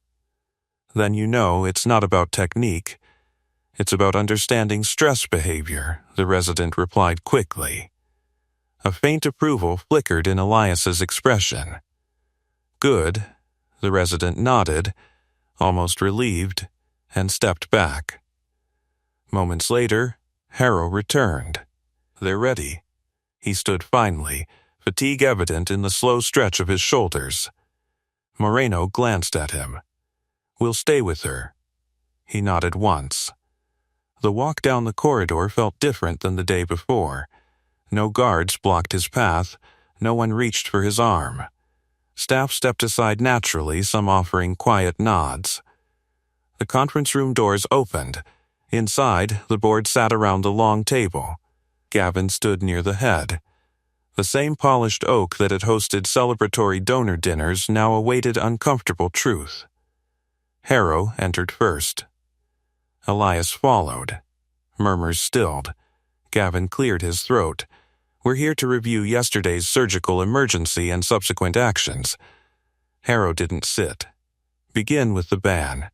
Then you know it's not about technique. It's about understanding stress behavior, the resident replied quickly. A faint approval flickered in Elias's expression. Good, the resident nodded, almost relieved, and stepped back. Moments later, Harrow returned. They're ready. He stood finely, fatigue evident in the slow stretch of his shoulders. Moreno glanced at him. We'll stay with her. He nodded once. The walk down the corridor felt different than the day before. No guards blocked his path, no one reached for his arm. Staff stepped aside naturally, some offering quiet nods. The conference room doors opened. Inside, the board sat around the long table. Gavin stood near the head. The same polished oak that had hosted celebratory donor dinners now awaited uncomfortable truth. Harrow entered first. Elias followed. Murmurs stilled. Gavin cleared his throat. We're here to review yesterday's surgical emergency and subsequent actions. Harrow didn't sit. Begin with the ban.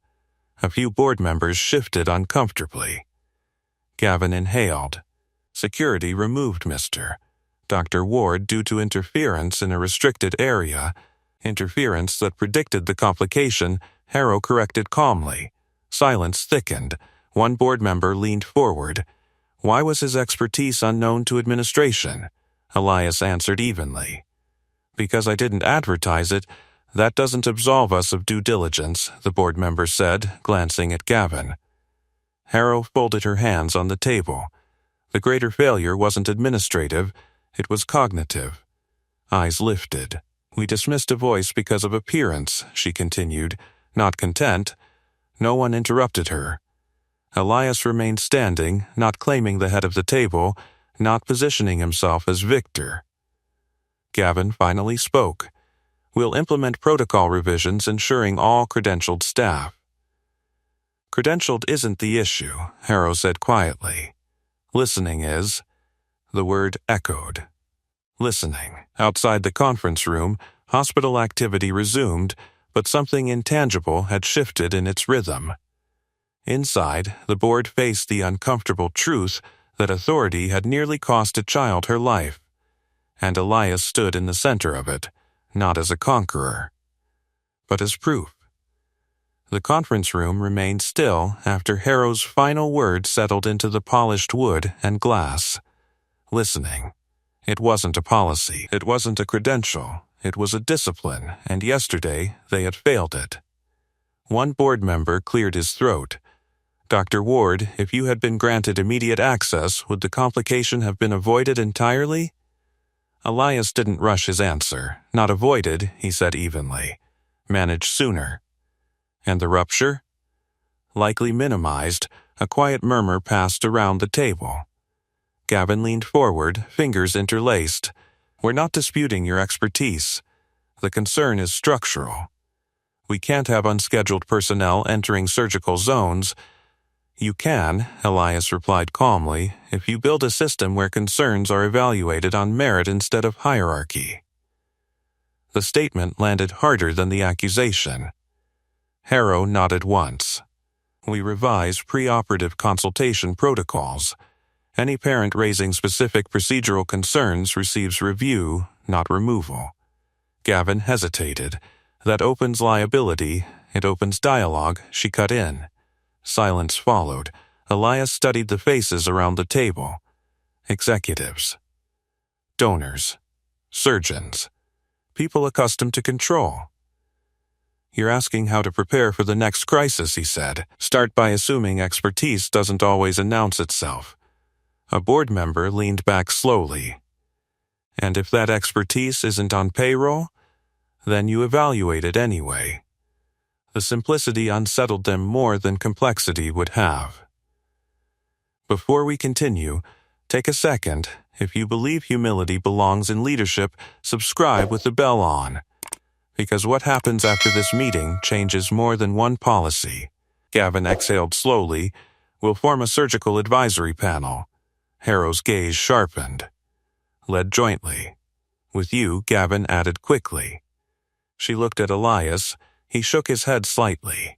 A few board members shifted uncomfortably. Gavin inhaled. Security removed Mr. Dr. Ward due to interference in a restricted area. Interference that predicted the complication, Harrow corrected calmly. Silence thickened. One board member leaned forward. Why was his expertise unknown to administration? Elias answered evenly. Because I didn't advertise it, that doesn't absolve us of due diligence, the board member said, glancing at Gavin. Harrow folded her hands on the table. The greater failure wasn't administrative, it was cognitive. Eyes lifted. We dismissed a voice because of appearance, she continued, not content. No one interrupted her. Elias remained standing, not claiming the head of the table, not positioning himself as victor. Gavin finally spoke. We'll implement protocol revisions ensuring all credentialed staff. Credentialed isn't the issue, Harrow said quietly. Listening is. The word echoed. Listening. Outside the conference room, hospital activity resumed, but something intangible had shifted in its rhythm. Inside, the board faced the uncomfortable truth that authority had nearly cost a child her life, and Elias stood in the center of it, not as a conqueror, but as proof. The conference room remained still after Harrow's final word settled into the polished wood and glass. Listening. It wasn't a policy, it wasn't a credential, it was a discipline, and yesterday they had failed it. One board member cleared his throat. Dr. Ward, if you had been granted immediate access, would the complication have been avoided entirely? Elias didn't rush his answer. Not avoided, he said evenly. Managed sooner. And the rupture? Likely minimized, a quiet murmur passed around the table. Gavin leaned forward, fingers interlaced. We're not disputing your expertise. The concern is structural. We can't have unscheduled personnel entering surgical zones. You can, Elias replied calmly, if you build a system where concerns are evaluated on merit instead of hierarchy. The statement landed harder than the accusation. Harrow nodded once. We revise preoperative consultation protocols. Any parent raising specific procedural concerns receives review, not removal. Gavin hesitated. That opens liability. It opens dialogue, she cut in. Silence followed. Elias studied the faces around the table. Executives. Donors. Surgeons. People accustomed to control. You're asking how to prepare for the next crisis, he said. Start by assuming expertise doesn't always announce itself. A board member leaned back slowly. And if that expertise isn't on payroll, then you evaluate it anyway. The simplicity unsettled them more than complexity would have. Before we continue, take a second. If you believe humility belongs in leadership, subscribe with the bell on. Because what happens after this meeting changes more than one policy. Gavin exhaled slowly. We'll form a surgical advisory panel. Harrow's gaze sharpened. Led jointly. With you, Gavin added quickly. She looked at Elias. He shook his head slightly.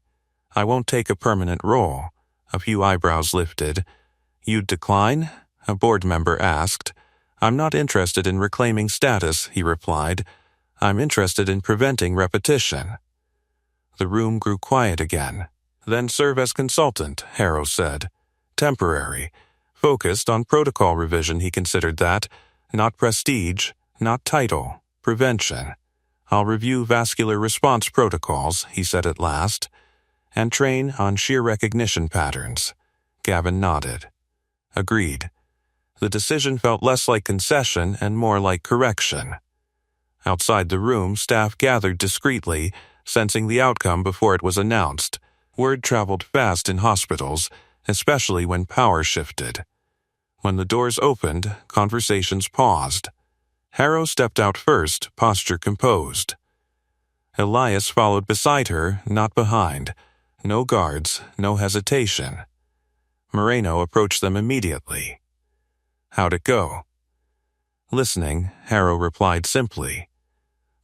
I won't take a permanent role. A few eyebrows lifted. You'd decline? A board member asked. I'm not interested in reclaiming status, he replied. I'm interested in preventing repetition. The room grew quiet again. Then serve as consultant, Harrow said. Temporary. Focused on protocol revision, he considered that. Not prestige, not title, prevention. I'll review vascular response protocols, he said at last, and train on shear recognition patterns. Gavin nodded. Agreed. The decision felt less like concession and more like correction. Outside the room, staff gathered discreetly, sensing the outcome before it was announced. Word traveled fast in hospitals, especially when power shifted. When the doors opened, conversations paused. Harrow stepped out first, posture composed. Elias followed beside her, not behind. No guards, no hesitation. Moreno approached them immediately. How'd it go? Listening, Harrow replied simply.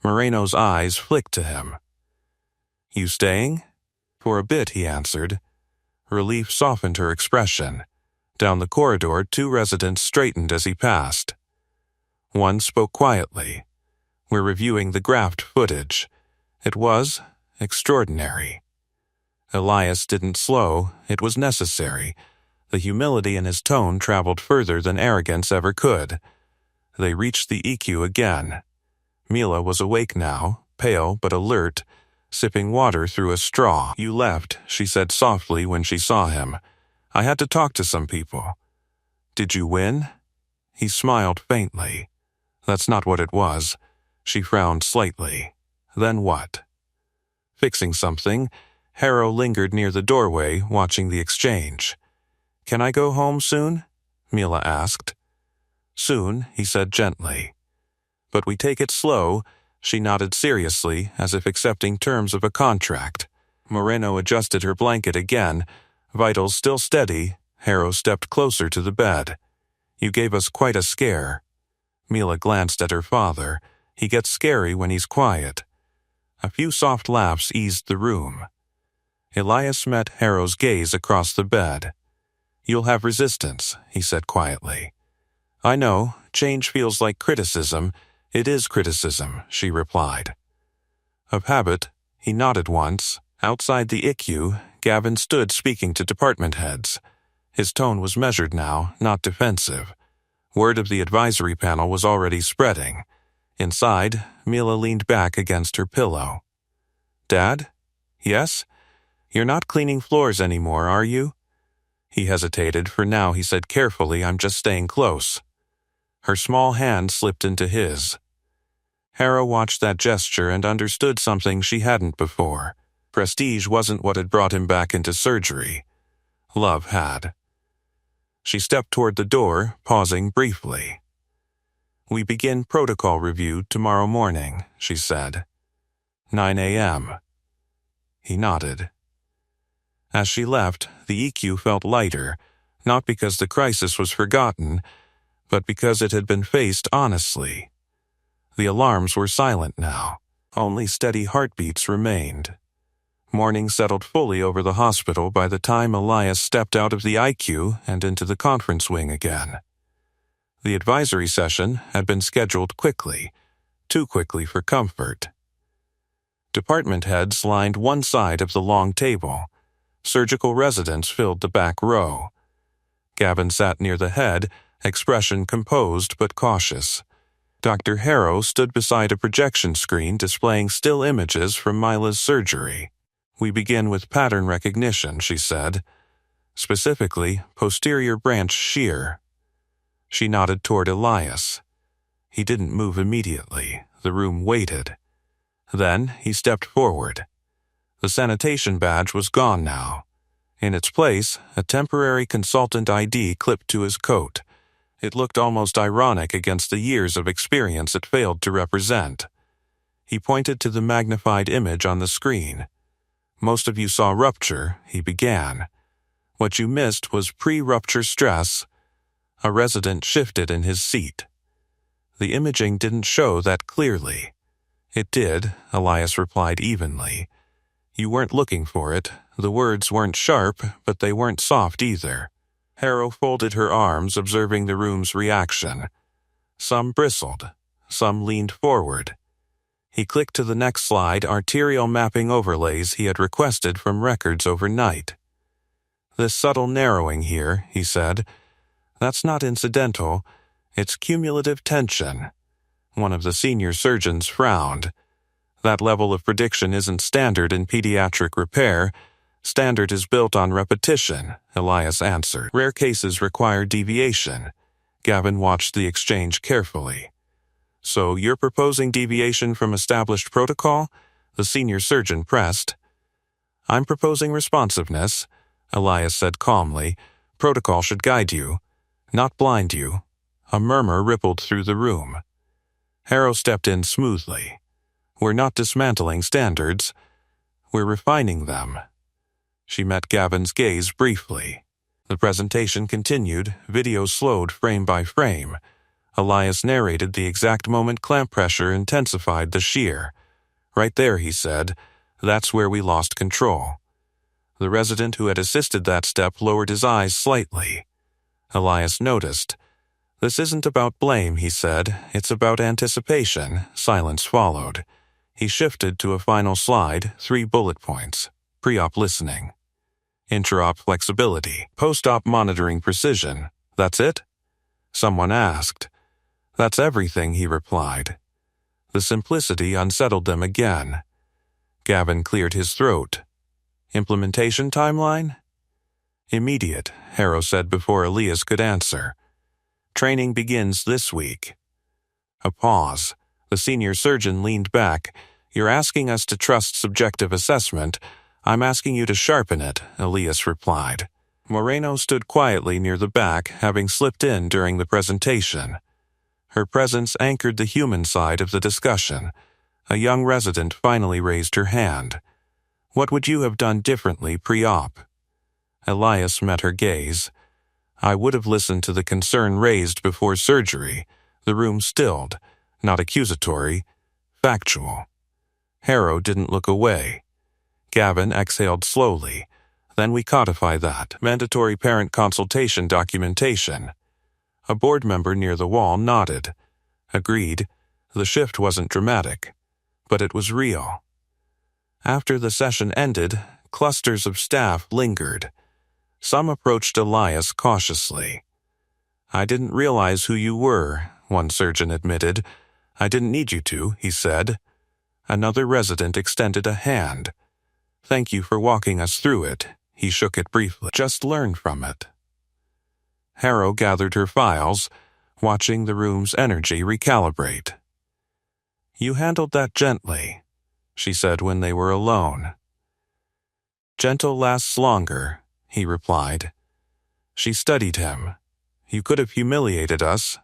Moreno's eyes flicked to him. You staying? For a bit, he answered. Relief softened her expression. Down the corridor, 2 residents straightened as he passed. One spoke quietly. We're reviewing the graft footage. It was extraordinary. Elias didn't slow. It was necessary. The humility in his tone traveled further than arrogance ever could. They reached the EQ again. Mila was awake now, pale but alert, sipping water through a straw. You left, she said softly when she saw him. I had to talk to some people. Did you win? He smiled faintly. That's not what it was. She frowned slightly. Then what? Fixing something, Harrow lingered near the doorway, watching the exchange. Can I go home soon? Mila asked. Soon, he said gently. But we take it slow. She nodded seriously, as if accepting terms of a contract. Moreno adjusted her blanket again. Vitals still steady, Harrow stepped closer to the bed. You gave us quite a scare. Mila glanced at her father. He gets scary when he's quiet. A few soft laughs eased the room. Elias met Harrow's gaze across the bed. You'll have resistance, he said quietly. I know, change feels like criticism. It is criticism, she replied. Of habit, he nodded once. Outside the ICU, Gavin stood speaking to department heads. His tone was measured now, not defensive. Word of the advisory panel was already spreading. Inside, Mila leaned back against her pillow. Dad? Yes? You're not cleaning floors anymore, are you? He hesitated, for now he said carefully, I'm just staying close. Her small hand slipped into his. Harrow watched that gesture and understood something she hadn't before. Prestige wasn't what had brought him back into surgery. Love had. She stepped toward the door, pausing briefly. We begin protocol review tomorrow morning, she said. 9 a.m. He nodded. As she left, the EQ felt lighter, not because the crisis was forgotten, but because it had been faced honestly. The alarms were silent now. Only steady heartbeats remained. Morning settled fully over the hospital by the time Elias stepped out of the IQ and into the conference wing again. The advisory session had been scheduled quickly, too quickly for comfort. Department heads lined one side of the long table. Surgical residents filled the back row. Gavin sat near the head, expression composed but cautious. Dr. Harrow stood beside a projection screen displaying still images from Mila's surgery. We begin with pattern recognition, she said. Specifically, posterior branch shear. She nodded toward Elias. He didn't move immediately. The room waited. Then he stepped forward. The sanitation badge was gone now. In its place, a temporary consultant ID clipped to his coat. It looked almost ironic against the years of experience it failed to represent. He pointed to the magnified image on the screen. Most of you saw rupture, he began. What you missed was pre-rupture stress. A resident shifted in his seat. The imaging didn't show that clearly. It did, Elias replied evenly. You weren't looking for it. The words weren't sharp, but they weren't soft either. Harrow folded her arms, observing the room's reaction. Some bristled. Some leaned forward. He clicked to the next slide, arterial mapping overlays he had requested from records overnight. This subtle narrowing here, he said, that's not incidental. It's cumulative tension. One of the senior surgeons frowned. That level of prediction isn't standard in pediatric repair. Standard is built on repetition, Elias answered. Rare cases require deviation. Gavin watched the exchange carefully. So you're proposing deviation from established protocol? The senior surgeon pressed. I'm proposing responsiveness, Elias said calmly. Protocol should guide you, not blind you. A murmur rippled through the room. Harrow stepped in smoothly. We're not dismantling standards. We're refining them. She met Gavin's gaze briefly. The presentation continued, video slowed frame by frame. Elias narrated the exact moment clamp pressure intensified the shear. Right there, he said, that's where we lost control. The resident who had assisted that step lowered his eyes slightly. Elias noticed. This isn't about blame, he said. It's about anticipation. Silence followed. He shifted to a final slide, 3 bullet points. Pre-op listening. Intra-op flexibility. Post-op monitoring precision. That's it? Someone asked. That's everything, he replied. The simplicity unsettled them again. Gavin cleared his throat. Implementation timeline? Immediate, Harrow said before Elias could answer. Training begins this week. A pause. The senior surgeon leaned back. You're asking us to trust subjective assessment. I'm asking you to sharpen it, Elias replied. Moreno stood quietly near the back, having slipped in during the presentation. Her presence anchored the human side of the discussion. A young resident finally raised her hand. What would you have done differently pre-op? Elias met her gaze. I would have listened to the concern raised before surgery. The room stilled, not accusatory, factual. Harrow didn't look away. Gavin exhaled slowly. Then we codify that. Mandatory parent consultation documentation. A board member near the wall nodded. Agreed. The shift wasn't dramatic, but it was real. After the session ended, clusters of staff lingered. Some approached Elias cautiously. I didn't realize who you were, one surgeon admitted. I didn't need you to, he said. Another resident extended a hand. Thank you for walking us through it. He shook it briefly. Just learn from it. Harrow gathered her files, watching the room's energy recalibrate. You handled that gently, she said when they were alone. Gentle lasts longer, he replied. She studied him. You could have humiliated us.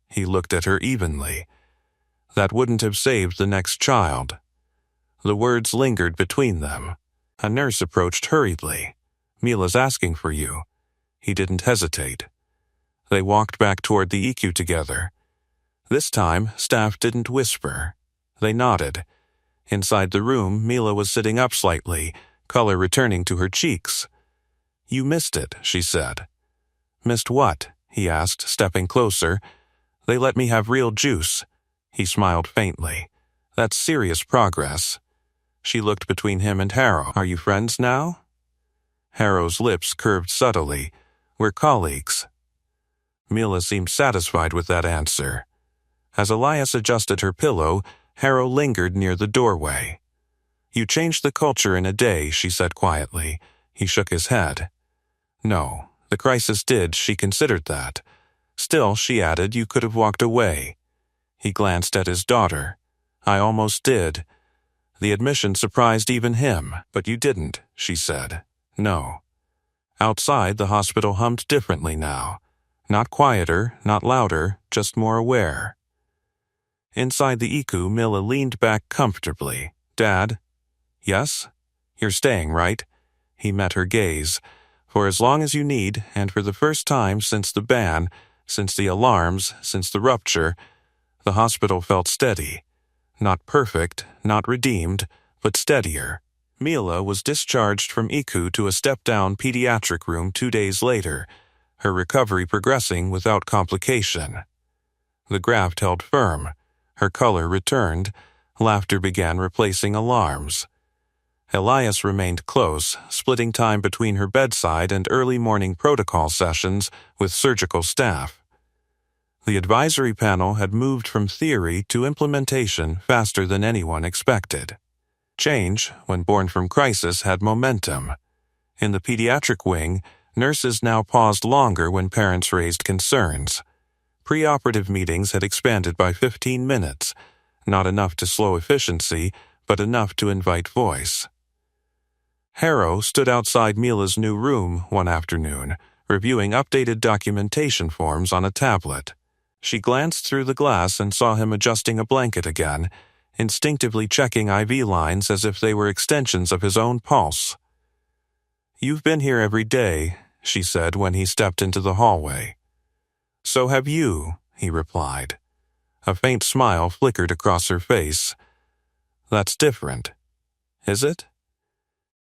He looked at her evenly. That wouldn't have saved the next child. The words lingered between them. A nurse approached hurriedly. Mila's asking for you. He didn't hesitate. They walked back toward the EQ together. This time, staff didn't whisper. They nodded. Inside the room, Mila was sitting up slightly, color returning to her cheeks. You missed it, she said. Missed what? He asked, stepping closer. They let me have real juice. He smiled faintly. That's serious progress. She looked between him and Harrow. Are you friends now? Harrow's lips curved subtly. We're colleagues. Mila seemed satisfied with that answer. As Elias adjusted her pillow, Harrow lingered near the doorway. You changed the culture in a day, she said quietly. He shook his head. No, the crisis did, she considered that. Still, she added, you could have walked away. He glanced at his daughter. I almost did. The admission surprised even him, but you didn't, she said. No. Outside, the hospital hummed differently now. Not quieter, not louder, just more aware. Inside the ICU, Mila leaned back comfortably. Dad? Yes? You're staying, right? He met her gaze. For as long as you need, and for the first time since the ban, since the alarms, since the rupture, The hospital felt steady. Not perfect, not redeemed, but steadier. Mila was discharged from ICU to a step-down pediatric room 2 days later, her recovery progressing without complication. The graft held firm. Her color returned. Laughter began replacing alarms. Elias remained close, splitting time between her bedside and early morning protocol sessions with surgical staff. The advisory panel had moved from theory to implementation faster than anyone expected. Change, when born from crisis, had momentum. In the pediatric wing, nurses now paused longer when parents raised concerns. Preoperative meetings had expanded by 15 minutes, not enough to slow efficiency, but enough to invite voice. Harrow stood outside Mila's new room one afternoon, reviewing updated documentation forms on a tablet. She glanced through the glass and saw him adjusting a blanket again, instinctively checking IV lines as if they were extensions of his own pulse. "You've been here every day," she said when he stepped into the hallway. "So have you," he replied. A faint smile flickered across her face. "That's different. Is it?"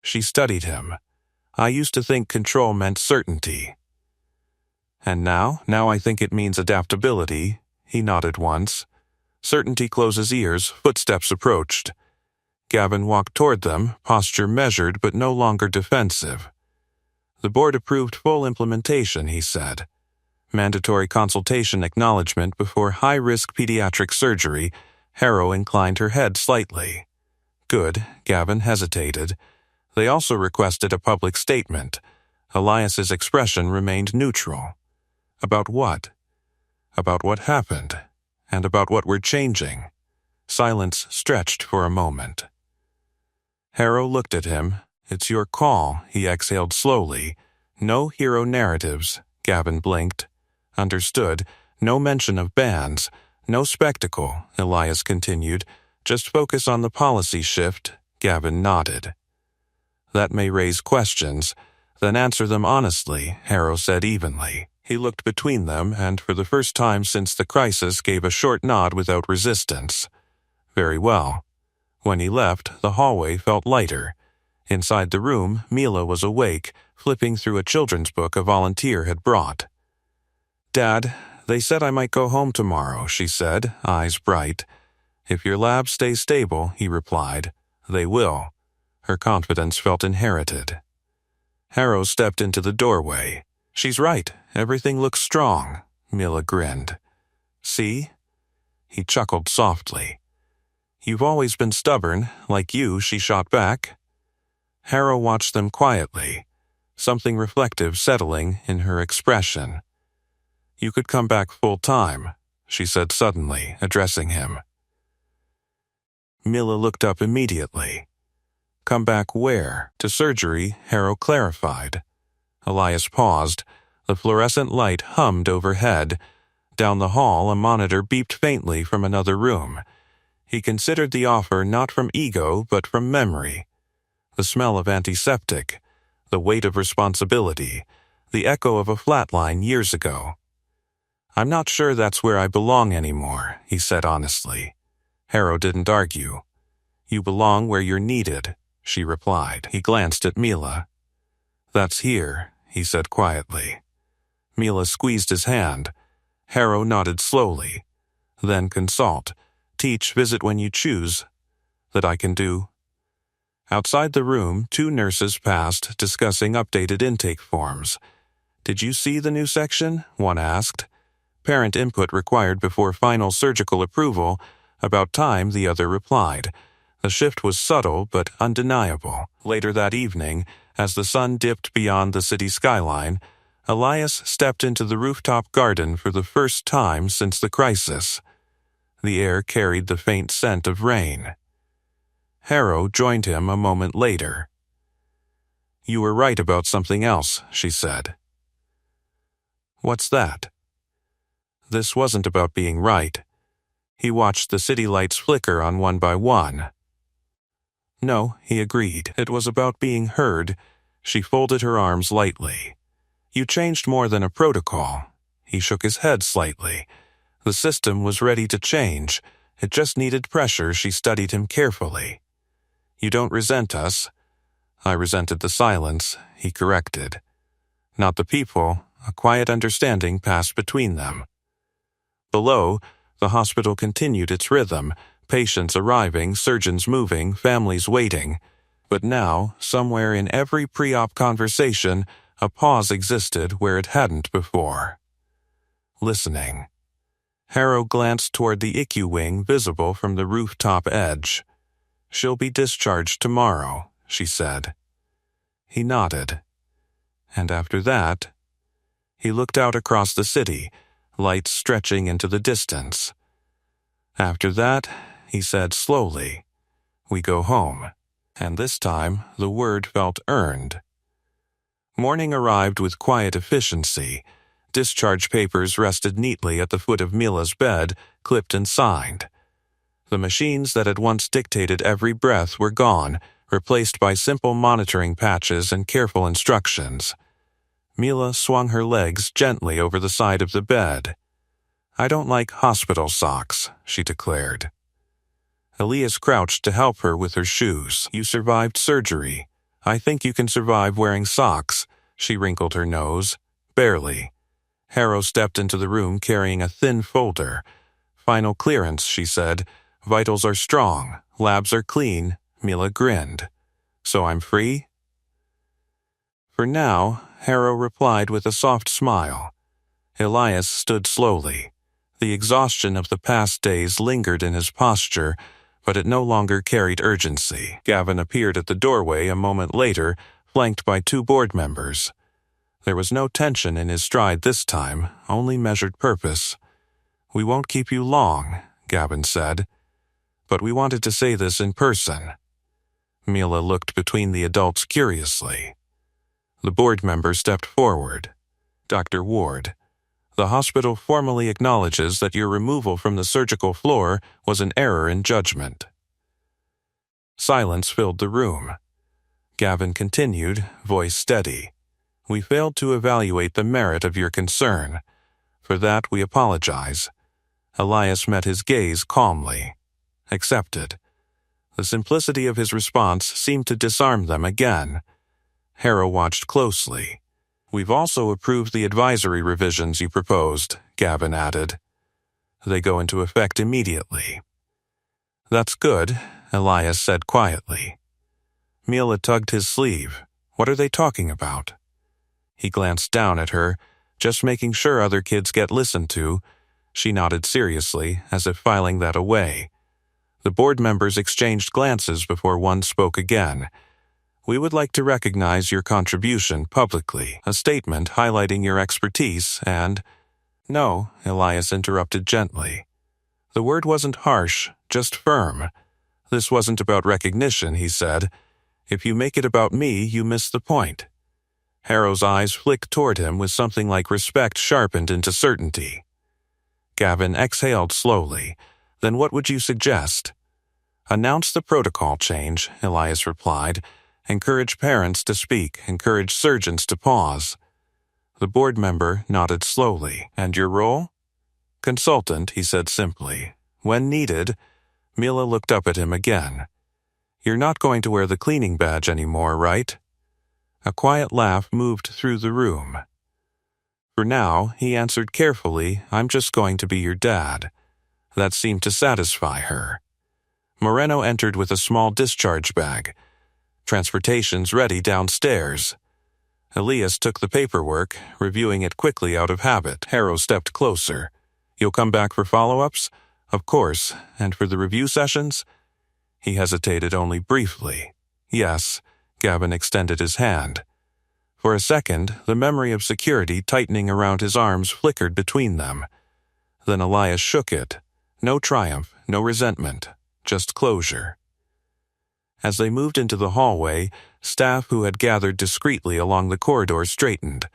She studied him. "I used to think control meant certainty." "And now I think it means adaptability," he nodded once. Certainty closes ears, footsteps approached. Gavin walked toward them, posture measured but no longer defensive. "The board approved full implementation," he said. "Mandatory consultation acknowledgement before high-risk pediatric surgery." Harrow inclined her head slightly. "Good," Gavin hesitated. They also requested a public statement. Elias's expression remained neutral. About what? About what happened, and about what we're changing. Silence stretched for a moment. Harrow looked at him. "It's your call," he exhaled slowly. "No hero narratives," Gavin blinked. "Understood. No mention of bans. No spectacle," Elias continued. "Just focus on the policy shift." Gavin nodded. "That may raise questions. Then answer them honestly," Harrow said evenly. He looked between them and, for the first time since the crisis, gave a short nod without resistance. "Very well." When he left, the hallway felt lighter. Inside the room, Mila was awake, flipping through a children's book a volunteer had brought. "Dad, they said I might go home tomorrow," she said, eyes bright. "If your lab stays stable," he replied. "They will." Her confidence felt inherited. Harrow stepped into the doorway. "She's right. Everything looks strong." Mila grinned. "See?" He chuckled softly. "You've always been stubborn, like you," she shot back. Harrow watched them quietly, something reflective settling in her expression. "You could come back full-time," she said suddenly, addressing him. Mila looked up immediately. "Come back where?" "To surgery," Harrow clarified. Elias paused. The fluorescent light hummed overhead. Down the hall, a monitor beeped faintly from another room. He considered the offer not from ego, but from memory. The smell of antiseptic, the weight of responsibility, the echo of a flatline years ago. "I'm not sure that's where I belong anymore," he said honestly. Harrow didn't argue. "You belong where you're needed," she replied. He glanced at Mila. "That's here," he said quietly. Mila squeezed his hand. Harrow nodded slowly. "Then consult. Teach, visit when you choose. That I can do." Outside the room, 2 nurses passed, discussing updated intake forms. "Did you see the new section?" one asked. "Parent input required before final surgical approval." "About time," the other replied. The shift was subtle but undeniable. Later that evening, as the sun dipped beyond the city skyline, Elias stepped into the rooftop garden for the first time since the crisis. The air carried the faint scent of rain. Harrow joined him a moment later. "You were right about something else," she said. "What's that?" This wasn't about being right. He watched the city lights flicker on one by one. "No," he agreed. "It was about being heard." She folded her arms lightly. "You changed more than a protocol." He shook his head slightly. The system was ready to change. It just needed pressure. She studied him carefully. "You don't resent us." "I resented the silence," he corrected. "Not the people." A quiet understanding passed between them. Below, the hospital continued its rhythm, patients arriving, surgeons moving, families waiting. But now, somewhere in every pre-op conversation, a pause existed where it hadn't before. Listening. Harrow glanced toward the ICU wing visible from the rooftop edge. "She'll be discharged tomorrow," she said. He nodded. And after that, he looked out across the city, lights stretching into the distance. "After that," he said slowly, "we go home." And this time, the word felt earned. Morning arrived with quiet efficiency. Discharge papers rested neatly at the foot of Mila's bed, clipped and signed. The machines that had once dictated every breath were gone, replaced by simple monitoring patches and careful instructions. Mila swung her legs gently over the side of the bed. "I don't like hospital socks," she declared. Elias crouched to help her with her shoes. "You survived surgery. I think you can survive wearing socks." She wrinkled her nose. "Barely." Harrow stepped into the room carrying a thin folder. "Final clearance," she said. "Vitals are strong. Labs are clean." Mila grinned. "So I'm free?" "For now," Harrow replied with a soft smile. Elias stood slowly. The exhaustion of the past days lingered in his posture, but it no longer carried urgency. Gavin appeared at the doorway a moment later, flanked by 2 board members. There was no tension in his stride this time, only measured purpose. "We won't keep you long," Gavin said. "But we wanted to say this in person." Mila looked between the adults curiously. The board member stepped forward. "Dr. Ward, the hospital formally acknowledges that your removal from the surgical floor was an error in judgment." Silence filled the room. Gavin continued, voice steady. "We failed to evaluate the merit of your concern. For that, we apologize." Elias met his gaze calmly. "Accepted." The simplicity of his response seemed to disarm them again. Harrow watched closely. "We've also approved the advisory revisions you proposed," Gavin added. "They go into effect immediately." "That's good," Elias said quietly. Mila tugged his sleeve. "What are they talking about?" He glanced down at her, "Just making sure other kids get listened to." She nodded seriously, as if filing that away. The board members exchanged glances before one spoke again. "We would like to recognize your contribution publicly, a statement highlighting your expertise and—" "No," Elias interrupted gently. The word wasn't harsh, just firm. "This wasn't about recognition," he said. "If you make it about me, you miss the point." Harrow's eyes flicked toward him with something like respect sharpened into certainty. Gavin exhaled slowly. "Then what would you suggest?" "Announce the protocol change," Elias replied. "Encourage parents to speak, encourage surgeons to pause." The board member nodded slowly. "And your role?" "Consultant," he said simply. "When needed." Mila looked up at him again. "You're not going to wear the cleaning badge anymore, right?" A quiet laugh moved through the room. "For now," he answered carefully, "I'm just going to be your dad." That seemed to satisfy her. Moreno entered with a small discharge bag. "Transportation's ready downstairs." Elias took the paperwork, reviewing it quickly out of habit. Harrow stepped closer. "You'll come back for follow-ups?" "Of course. And for the review sessions?" He hesitated only briefly. "Yes." Gavin extended his hand. For a second, the memory of security tightening around his arms flickered between them. Then Elias shook it. No triumph, no resentment, just closure. As they moved into the hallway, staff who had gathered discreetly along the corridor straightened.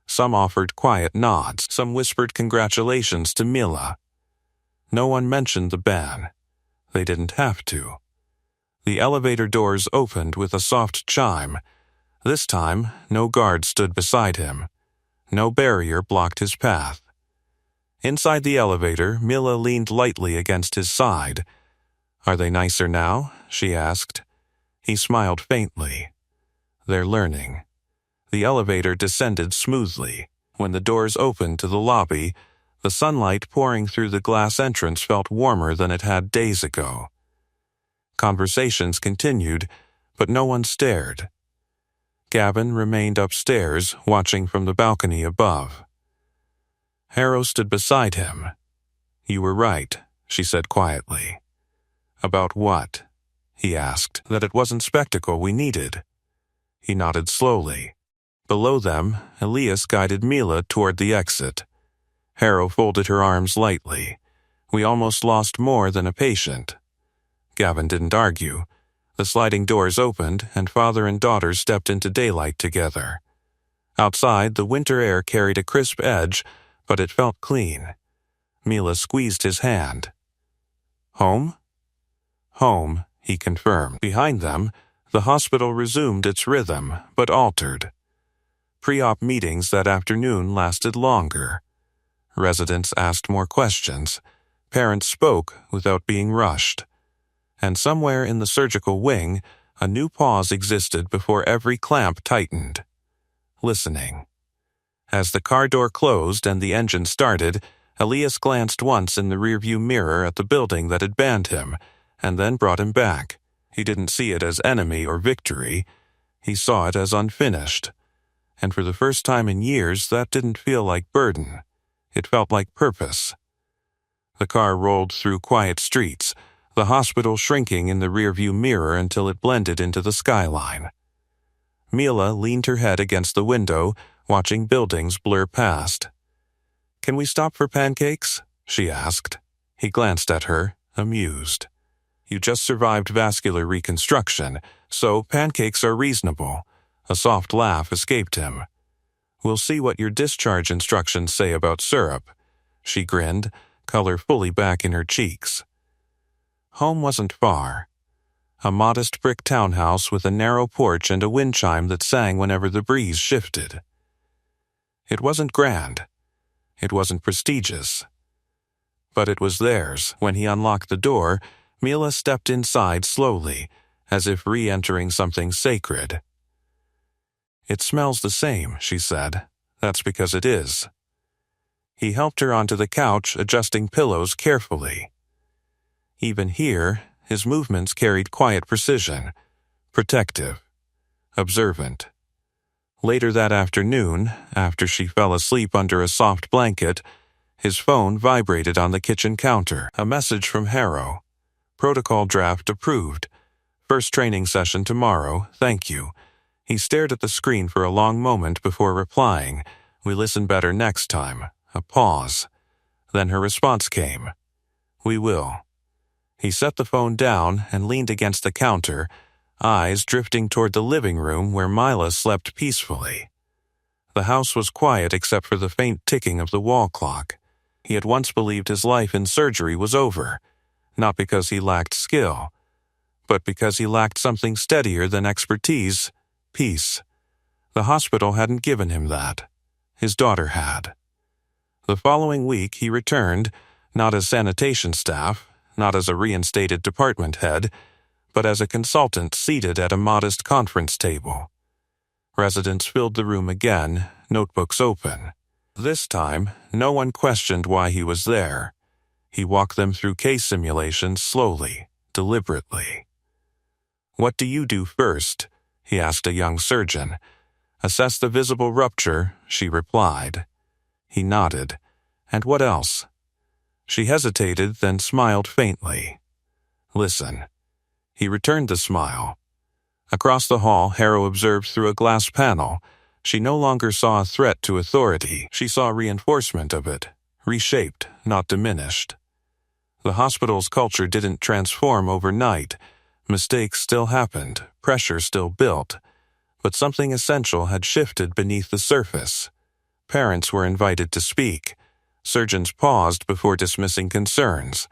Some offered quiet nods, some whispered congratulations to Mila. No one mentioned the ban. They didn't have to. The elevator doors opened with a soft chime. This time, no guard stood beside him. No barrier blocked his path. Inside the elevator, Mila leaned lightly against his side. "Are they nicer now?" she asked. He smiled faintly. "They're learning." The elevator descended smoothly. When the doors opened to the lobby, the sunlight pouring through the glass entrance felt warmer than it had days ago. Conversations continued, but no one stared. Gavin remained upstairs, watching from the balcony above. Harrow stood beside him. "You were right," she said quietly. "About what?" he asked. "That it wasn't spectacle we needed." He nodded slowly. Below them, Elias guided Mila toward the exit. Harrow folded her arms lightly. "We almost lost more than a patient." Gavin didn't argue. The sliding doors opened, and father and daughter stepped into daylight together. Outside, the winter air carried a crisp edge, but it felt clean. Mila squeezed his hand. "Home?" "Home," he confirmed. Behind them, the hospital resumed its rhythm, but altered. Pre-op meetings that afternoon lasted longer. Residents asked more questions. Parents spoke without being rushed. And somewhere in the surgical wing, a new pause existed before every clamp tightened. Listening. As the car door closed and the engine started, Elias glanced once in the rearview mirror at the building that had banned him, and then brought him back. He didn't see it as enemy or victory. He saw it as unfinished. And for the first time in years, that didn't feel like burden. It felt like purpose. The car rolled through quiet streets, the hospital shrinking in the rearview mirror until it blended into the skyline. Mila leaned her head against the window, watching buildings blur past. "Can we stop for pancakes?" she asked. He glanced at her, amused. "You just survived vascular reconstruction, so pancakes are reasonable." A soft laugh escaped him. "We'll see what your discharge instructions say about syrup." She grinned, color fully back in her cheeks. Home wasn't far. A modest brick townhouse with a narrow porch and a wind chime that sang whenever the breeze shifted. It wasn't grand. It wasn't prestigious. But it was theirs. When he unlocked the door, Mila stepped inside slowly, as if re-entering something sacred. "It smells the same," she said. "That's because it is." He helped her onto the couch, adjusting pillows carefully. Even here, his movements carried quiet precision, protective, observant. Later that afternoon, after she fell asleep under a soft blanket, his phone vibrated on the kitchen counter. A message from Harrow. "Protocol draft approved. First training session tomorrow, thank you." He stared at the screen for a long moment before replying, "We listen better next time." A pause. Then her response came. "We will." He set the phone down and leaned against the counter, eyes drifting toward the living room where Mila slept peacefully. The house was quiet except for the faint ticking of the wall clock. He had once believed his life in surgery was over, not because he lacked skill, but because he lacked something steadier than expertise, peace. The hospital hadn't given him that. His daughter had. The following week he returned, not as sanitation staff, not as a reinstated department head, but as a consultant seated at a modest conference table. Residents filled the room again, notebooks open. This time, no one questioned why he was there. He walked them through case simulations slowly, deliberately. "What do you do first?" he asked a young surgeon. "Assess the visible rupture," she replied. He nodded. "And what else?" She hesitated, then smiled faintly. "Listen." He returned the smile. Across the hall, Harrow observed through a glass panel. She no longer saw a threat to authority. She saw reinforcement of it, reshaped, not diminished. The hospital's culture didn't transform overnight. Mistakes still happened, pressure still built. But something essential had shifted beneath the surface. Parents were invited to speak. Surgeons paused before dismissing concerns.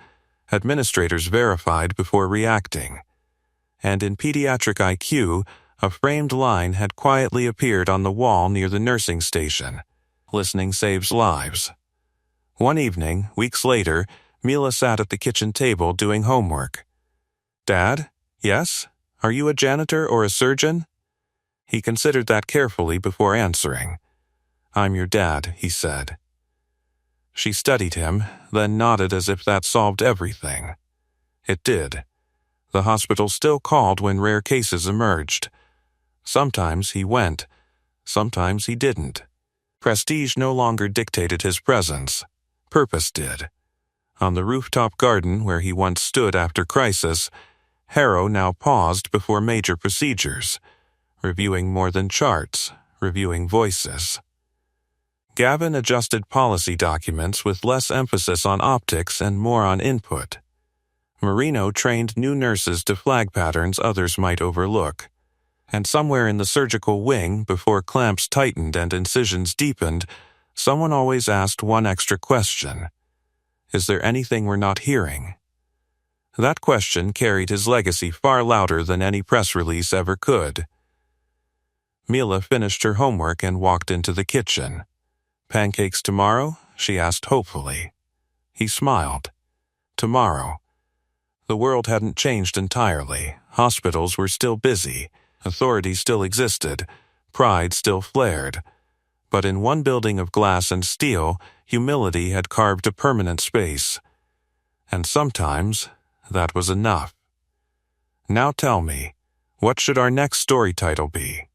Administrators verified before reacting. And in pediatric IQ, a framed line had quietly appeared on the wall near the nursing station. "Listening saves lives." One evening, weeks later, Mila sat at the kitchen table doing homework. "Dad? Yes? Are you a janitor or a surgeon?" He considered that carefully before answering. "I'm your dad," he said. She studied him, then nodded as if that solved everything. It did. The hospital still called when rare cases emerged. Sometimes he went, sometimes he didn't. Prestige no longer dictated his presence. Purpose did. On the rooftop garden where he once stood after crisis, Harrow now paused before major procedures, reviewing more than charts, reviewing voices. Gavin adjusted policy documents with less emphasis on optics and more on input. Marino trained new nurses to flag patterns others might overlook. And somewhere in the surgical wing, before clamps tightened and incisions deepened, someone always asked one extra question. Is there anything we're not hearing? That question carried his legacy far louder than any press release ever could. Mila finished her homework and walked into the kitchen. "Pancakes tomorrow?" she asked hopefully. He smiled. Tomorrow. The world hadn't changed entirely. Hospitals were still busy. Authority still existed. Pride still flared. But in one building of glass and steel, humility had carved a permanent space. And sometimes, that was enough. Now tell me, what should our next story title be?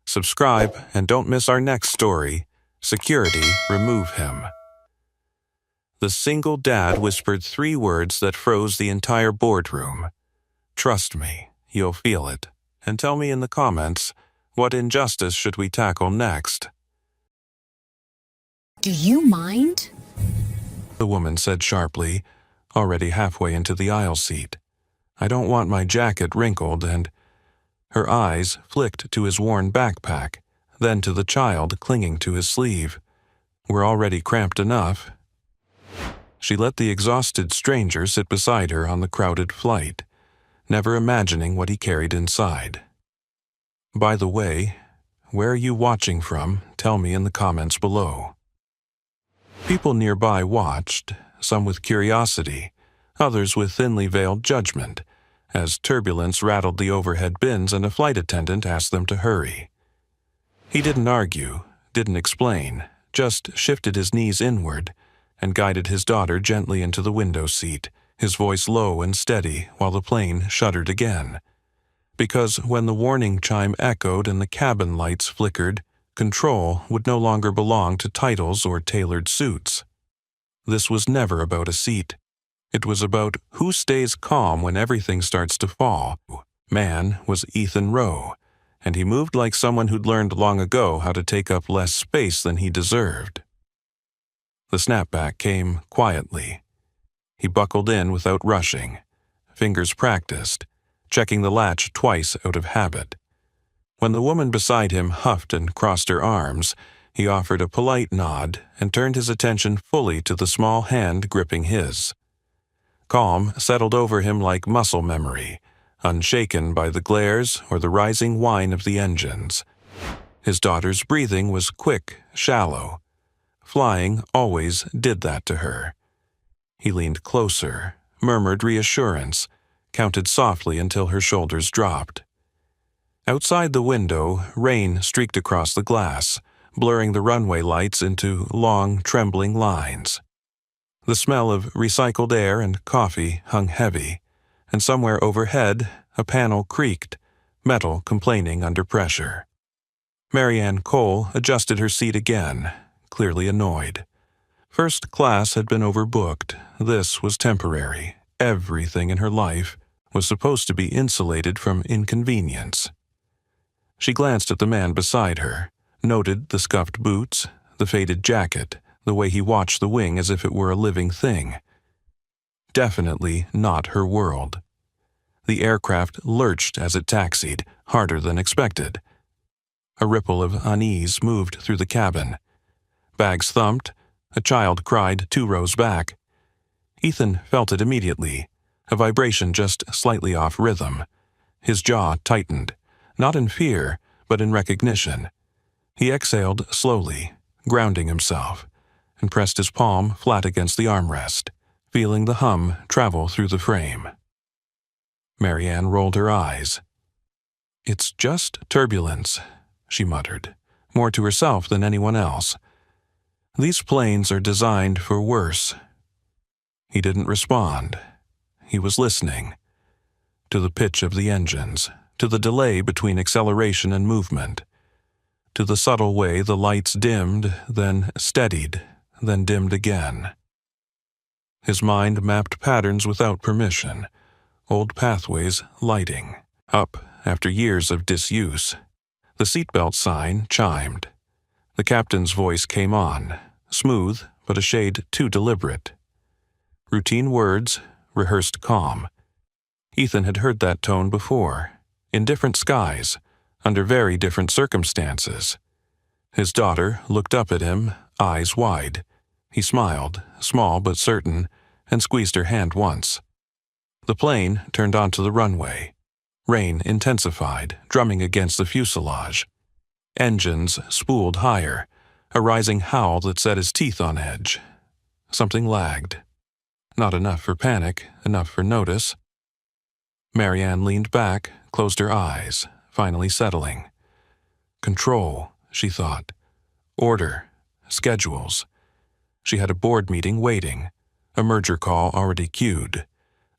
Subscribe and don't miss our next story, Security, Remove Him. The single dad whispered 3 words that froze the entire boardroom. Trust me, you'll feel it. And tell me in the comments, what injustice should we tackle next? Do you mind? The woman said sharply, already halfway into the aisle seat. I don't want my jacket wrinkled and... Her eyes flicked to his worn backpack, then to the child clinging to his sleeve. We're already cramped enough. She let the exhausted stranger sit beside her on the crowded flight, never imagining what he carried inside. By the way, where are you watching from? Tell me in the comments below. People nearby watched, some with curiosity, others with thinly veiled judgment, as turbulence rattled the overhead bins and a flight attendant asked them to hurry. He didn't argue, didn't explain, just shifted his knees inward and guided his daughter gently into the window seat, his voice low and steady while the plane shuddered again. Because when the warning chime echoed and the cabin lights flickered, control would no longer belong to titles or tailored suits. This was never about a seat. It was about who stays calm when everything starts to fall. Man was Ethan Rowe, and he moved like someone who'd learned long ago how to take up less space than he deserved. The snapback came quietly. He buckled in without rushing, fingers practiced, checking the latch twice out of habit. When the woman beside him huffed and crossed her arms, he offered a polite nod and turned his attention fully to the small hand gripping his. Calm settled over him like muscle memory, unshaken by the glares or the rising whine of the engines. His daughter's breathing was quick, shallow. Flying always did that to her. He leaned closer, murmured reassurance, counted softly until her shoulders dropped. Outside the window, rain streaked across the glass, blurring the runway lights into long, trembling lines. The smell of recycled air and coffee hung heavy, and somewhere overhead, a panel creaked, metal complaining under pressure. Marianne Cole adjusted her seat again, clearly annoyed. First class had been overbooked. This was temporary. Everything in her life was supposed to be insulated from inconvenience. She glanced at the man beside her, noted the scuffed boots, the faded jacket, the way he watched the wing as if it were a living thing. Definitely not her world. The aircraft lurched as it taxied, harder than expected. A ripple of unease moved through the cabin. Bags thumped. A child cried 2 rows back. Ethan felt it immediately, a vibration just slightly off rhythm. His jaw tightened, not in fear, but in recognition. He exhaled slowly, grounding himself, and pressed his palm flat against the armrest, feeling the hum travel through the frame. Marianne rolled her eyes. "It's just turbulence," she muttered, more to herself than anyone else. "These planes are designed for worse." He didn't respond. He was listening. To the pitch of the engines, to the delay between acceleration and movement, to the subtle way the lights dimmed, then steadied, then dimmed again. His mind mapped patterns without permission, old pathways lighting, up after years of disuse. The seatbelt sign chimed. The captain's voice came on, smooth but a shade too deliberate. Routine words, rehearsed calm. Ethan had heard that tone before, in different skies, under very different circumstances. His daughter looked up at him, eyes wide. He smiled, small but certain, and squeezed her hand once. The plane turned onto the runway. Rain intensified, drumming against the fuselage. Engines spooled higher, a rising howl that set his teeth on edge. Something lagged. Not enough for panic, enough for notice. Marianne leaned back, closed her eyes, finally settling. Control, she thought. Order, schedules. She had a board meeting waiting, a merger call already queued.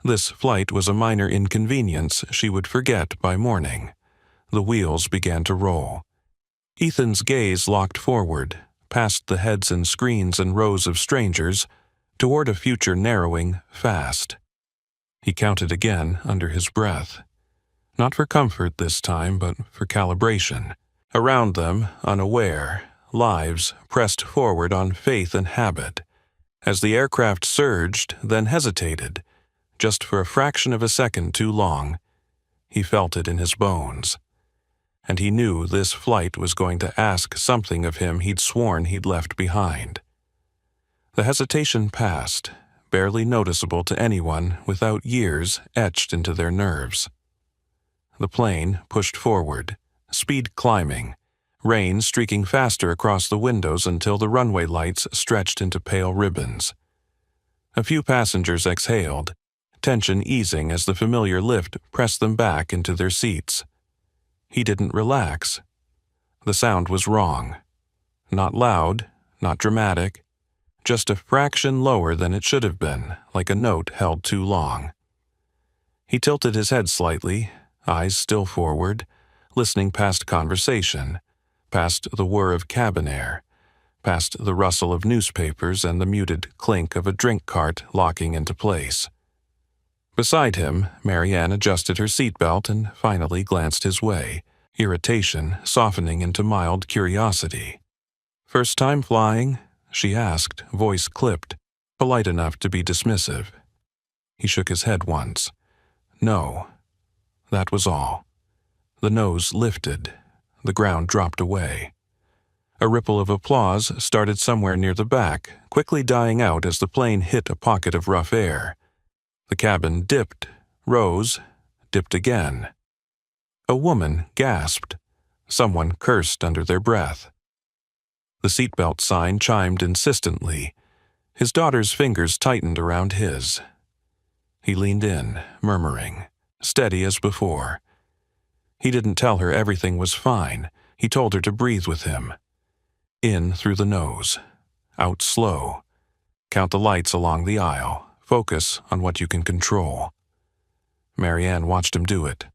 This flight was a minor inconvenience she would forget by morning. The wheels began to roll. Ethan's gaze locked forward, past the heads and screens and rows of strangers, toward a future narrowing fast. He counted again under his breath. Not for comfort this time, but for calibration. Around them, unaware, lives pressed forward on faith and habit. As the aircraft surged, then hesitated, just for a fraction of a second too long, he felt it in his bones. And he knew this flight was going to ask something of him he'd sworn he'd left behind. The hesitation passed, barely noticeable to anyone without years etched into their nerves. The plane pushed forward, speed climbing, rain streaking faster across the windows until the runway lights stretched into pale ribbons. A few passengers exhaled, tension easing as the familiar lift pressed them back into their seats. He didn't relax. The sound was wrong. Not loud, not dramatic, just a fraction lower than it should have been, like a note held too long. He tilted his head slightly, eyes still forward, listening past conversation, past the whir of cabin air, past the rustle of newspapers and the muted clink of a drink cart locking into place. Beside him, Marianne adjusted her seatbelt and finally glanced his way, irritation softening into mild curiosity. "First time flying?" she asked, voice clipped, polite enough to be dismissive. He shook his head once. No. That was all. The nose lifted. The ground dropped away. A ripple of applause started somewhere near the back, quickly dying out as the plane hit a pocket of rough air. The cabin dipped, rose, dipped again. A woman gasped. Someone cursed under their breath. The seatbelt sign chimed insistently. His daughter's fingers tightened around his. He leaned in, murmuring, steady as before. He didn't tell her everything was fine. He told her to breathe with him. In through the nose. Out slow. Count the lights along the aisle. Focus on what you can control. Marianne watched him do it.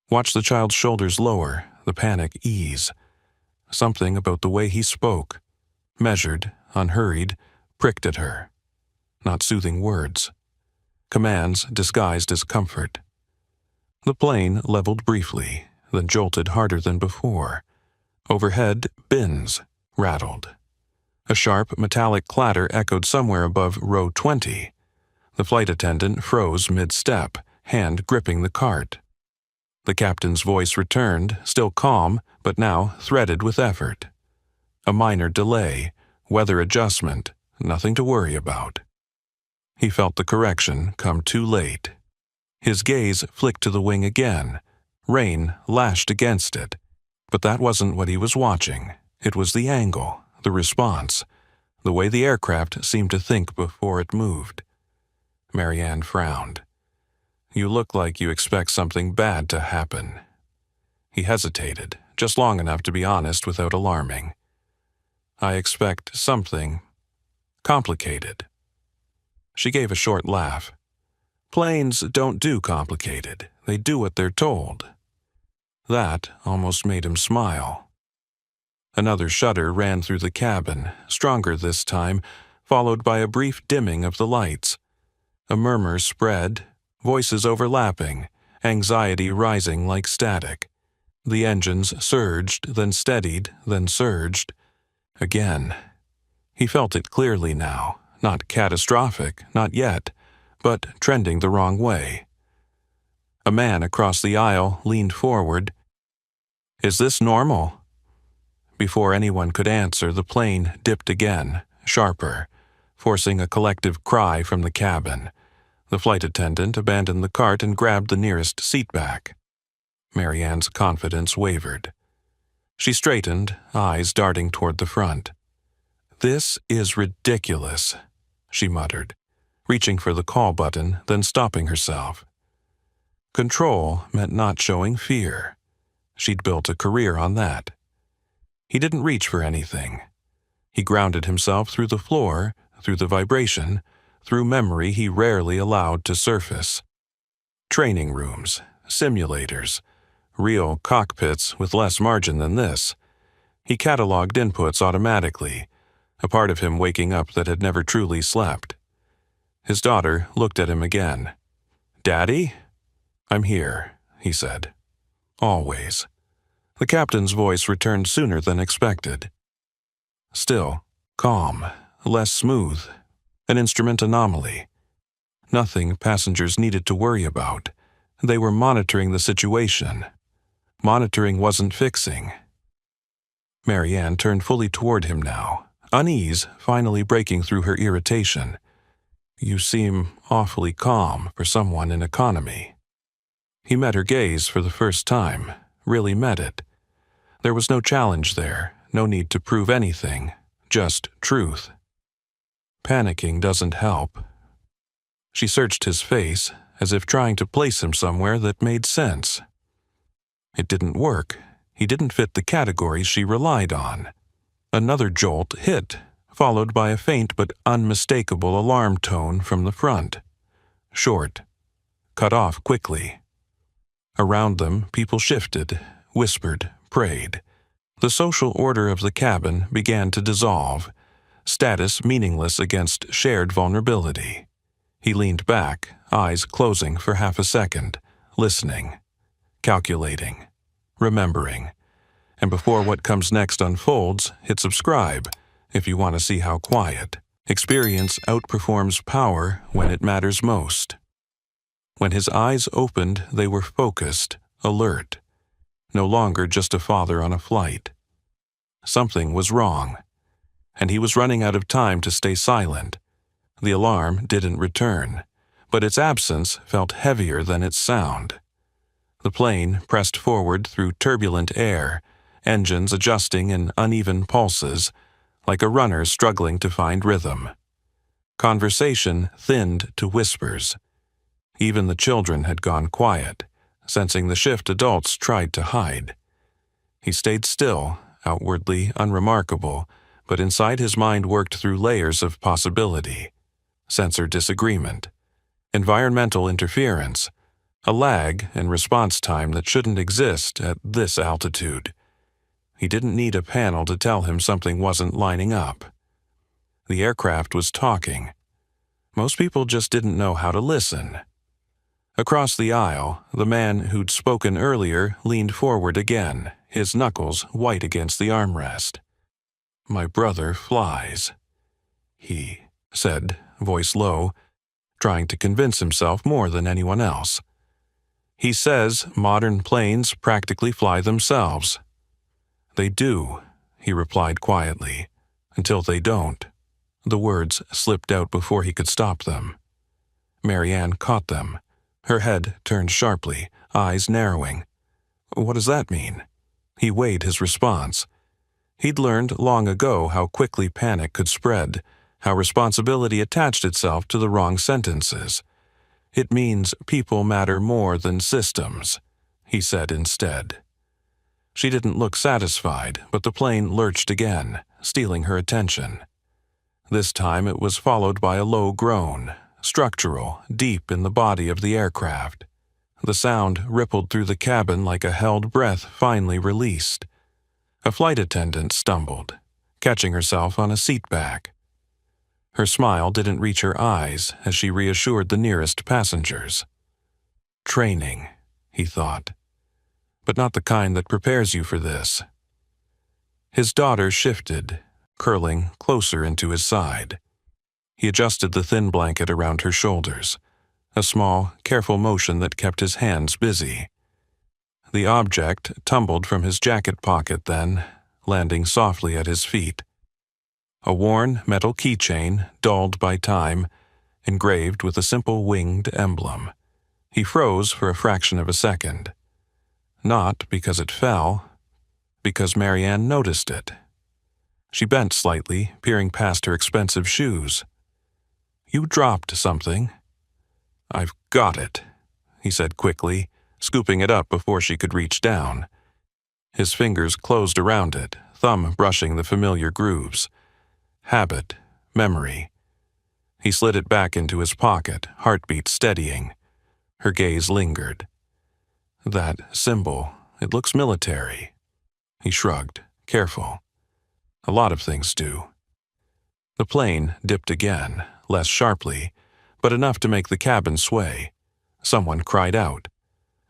Watched the child's shoulders lower, the panic ease. Something about the way he spoke, measured, unhurried, pricked at her. Not soothing words. Commands disguised as comfort. The plane leveled briefly, then jolted harder than before. Overhead, bins rattled. A sharp, metallic clatter echoed somewhere above row 20. The flight attendant froze mid-step, hand gripping the cart. The captain's voice returned, still calm, but now threaded with effort. A minor delay, weather adjustment, nothing to worry about. He felt the correction come too late. His gaze flicked to the wing again. Rain lashed against it. But that wasn't what he was watching. It was the angle, the response. the way the aircraft seemed to think before it moved. Marianne frowned. You look like you expect something bad to happen. He hesitated, just long enough to be honest without alarming. I expect something complicated. She gave a short laugh. Planes don't do complicated. They do what they're told. That almost made him smile. Another shudder ran through the cabin, stronger this time, followed by a brief dimming of the lights. A murmur spread, voices overlapping, anxiety rising like static. The engines surged, then steadied, then surged. Again. He felt it clearly now, not catastrophic, not yet, but trending the wrong way. A man across the aisle leaned forward. Is this normal? Before anyone could answer, the plane dipped again, sharper, forcing a collective cry from the cabin. The flight attendant abandoned the cart and grabbed the nearest seat back. Marianne's confidence wavered. She straightened, eyes darting toward the front. This is ridiculous, she muttered, reaching for the call button, then stopping herself. Control meant not showing fear. She'd built a career on that. He didn't reach for anything. He grounded himself through the floor, through the vibration, through memory he rarely allowed to surface. Training rooms, simulators, real cockpits with less margin than this. He cataloged inputs automatically, a part of him waking up that had never truly slept. His daughter looked at him again. Daddy? I'm here, he said. Always. The captain's voice returned sooner than expected. Still, calm, less smooth, an instrument anomaly. Nothing passengers needed to worry about. They were monitoring the situation. Monitoring wasn't fixing. Marianne turned fully toward him now, unease finally breaking through her irritation. You seem awfully calm for someone in economy. He met her gaze for the first time, really met it. There was no challenge there, no need to prove anything, just truth. Panicking doesn't help. She searched his face, as if trying to place him somewhere that made sense. It didn't work. He didn't fit the categories she relied on. Another jolt hit, followed by a faint but unmistakable alarm tone from the front. Short. Cut off quickly. Around them, people shifted, whispered, prayed. The social order of the cabin began to dissolve, status meaningless against shared vulnerability. He leaned back, eyes closing for half a second, listening, calculating, remembering. And before what comes next unfolds, hit subscribe if you want to see how quiet. Experience outperforms power when it matters most. When his eyes opened, they were focused, alert. No longer just a father on a flight. Something was wrong, and he was running out of time to stay silent. The alarm didn't return, but its absence felt heavier than its sound. The plane pressed forward through turbulent air, engines adjusting in uneven pulses, like a runner struggling to find rhythm. Conversation thinned to whispers. Even the children had gone quiet, sensing the shift adults tried to hide. He stayed still, outwardly unremarkable, but inside his mind worked through layers of possibility. Sensor disagreement, environmental interference, a lag in response time that shouldn't exist at this altitude. He didn't need a panel to tell him something wasn't lining up. The aircraft was talking. Most people just didn't know how to listen. Across the aisle, the man who'd spoken earlier leaned forward again, his knuckles white against the armrest. My brother flies, he said, voice low, trying to convince himself more than anyone else. He says modern planes practically fly themselves. They do, he replied quietly, until they don't. The words slipped out before he could stop them. Marianne caught them. Her head turned sharply, eyes narrowing. What does that mean? He weighed his response. He'd learned long ago how quickly panic could spread, how responsibility attached itself to the wrong sentences. "It means people matter more than systems," he said instead. She didn't look satisfied, but the plane lurched again, stealing her attention. This time it was followed by a low groan, structural, deep in the body of the aircraft. The sound rippled through the cabin like a held breath finally released. A flight attendant stumbled, catching herself on a seat back. Her smile didn't reach her eyes as she reassured the nearest passengers. Training, he thought, but not the kind that prepares you for this. His daughter shifted, curling closer into his side. He adjusted the thin blanket around her shoulders, a small, careful motion that kept his hands busy. The object tumbled from his jacket pocket then, landing softly at his feet. A worn metal keychain, dulled by time, engraved with a simple winged emblem. He froze for a fraction of a second. Not because it fell, because Marianne noticed it. She bent slightly, peering past her expensive shoes. "You dropped something." "I've got it," he said quickly, scooping it up before she could reach down. His fingers closed around it, thumb brushing the familiar grooves. Habit, memory. He slid it back into his pocket, heartbeat steadying. Her gaze lingered. "That symbol, it looks military." He shrugged, careful. "A lot of things do." The plane dipped again, less sharply, but enough to make the cabin sway. Someone cried out.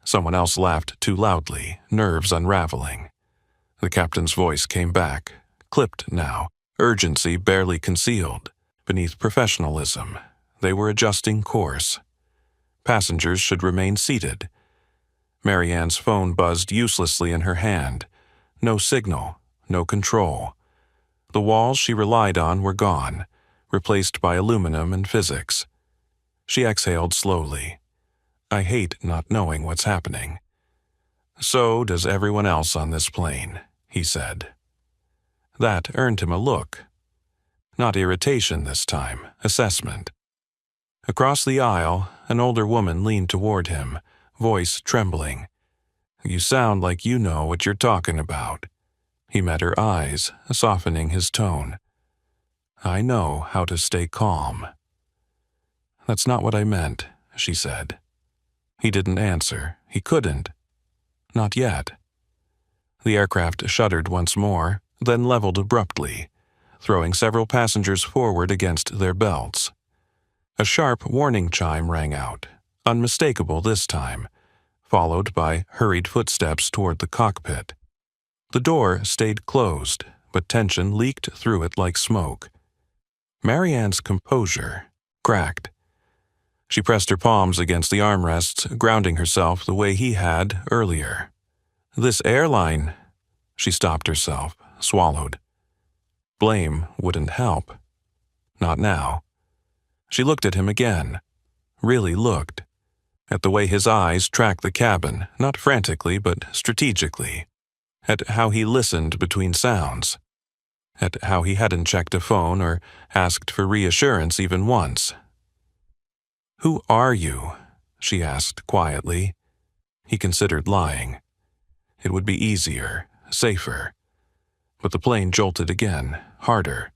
Someone else laughed too loudly, nerves unraveling. The captain's voice came back, clipped now, urgency barely concealed. Beneath professionalism, they were adjusting course. Passengers should remain seated. Marianne's phone buzzed uselessly in her hand. No signal, no control. The walls she relied on were gone, replaced by aluminum and physics. She exhaled slowly. "I hate not knowing what's happening." "So does everyone else on this plane," he said. That earned him a look. Not irritation this time, assessment. Across the aisle, an older woman leaned toward him, voice trembling. "You sound like you know what you're talking about." He met her eyes, softening his tone. "I know how to stay calm." "That's not what I meant," she said. He didn't answer. He couldn't. Not yet. The aircraft shuddered once more, then leveled abruptly, throwing several passengers forward against their belts. A sharp warning chime rang out, unmistakable this time, followed by hurried footsteps toward the cockpit. The door stayed closed, but tension leaked through it like smoke. Marianne's composure cracked. She pressed her palms against the armrests, grounding herself the way he had earlier. "This airline—" She stopped herself, swallowed. Blame wouldn't help. Not now. She looked at him again. Really looked. At the way his eyes tracked the cabin, not frantically but strategically. At how he listened between sounds. At how he hadn't checked a phone or asked for reassurance even once. "Who are you?" she asked quietly. He considered lying. It would be easier, safer. But the plane jolted again, harder.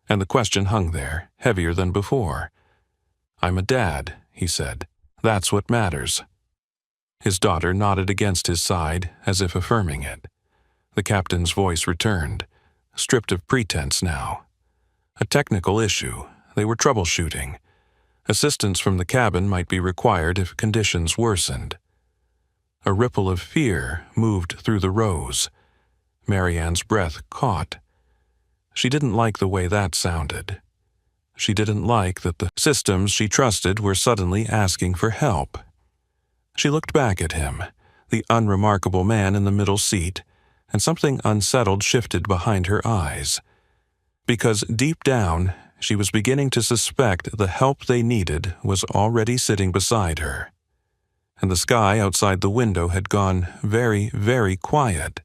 And the question hung there, heavier than before. "I'm a dad," he said. "That's what matters." His daughter nodded against his side, as if affirming it. The captain's voice returned, stripped of pretense now. A technical issue. They were troubleshooting. Assistance from the cabin might be required if conditions worsened. A ripple of fear moved through the rows. Marianne's breath caught. She didn't like the way that sounded. She didn't like that the systems she trusted were suddenly asking for help. She looked back at him, the unremarkable man in the middle seat, and something unsettled shifted behind her eyes. Because deep down, she was beginning to suspect the help they needed was already sitting beside her. And the sky outside the window had gone very, very quiet.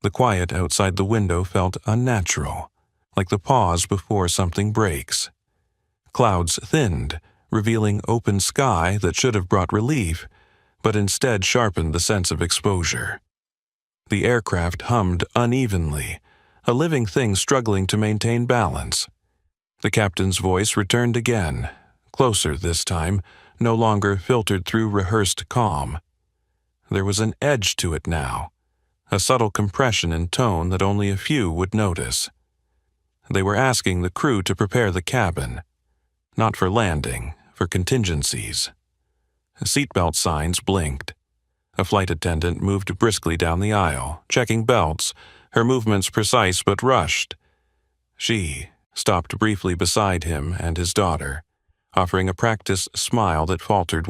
The quiet outside the window felt unnatural, like the pause before something breaks. Clouds thinned, revealing open sky that should have brought relief, but instead sharpened the sense of exposure. The aircraft hummed unevenly, a living thing struggling to maintain balance. The captain's voice returned again, closer this time, no longer filtered through rehearsed calm. There was an edge to it now, a subtle compression in tone that only a few would notice. They were asking the crew to prepare the cabin, not for landing, for contingencies. Seatbelt signs blinked. A flight attendant moved briskly down the aisle, checking belts, her movements precise but rushed. She stopped briefly beside him and his daughter, offering a practiced smile that faltered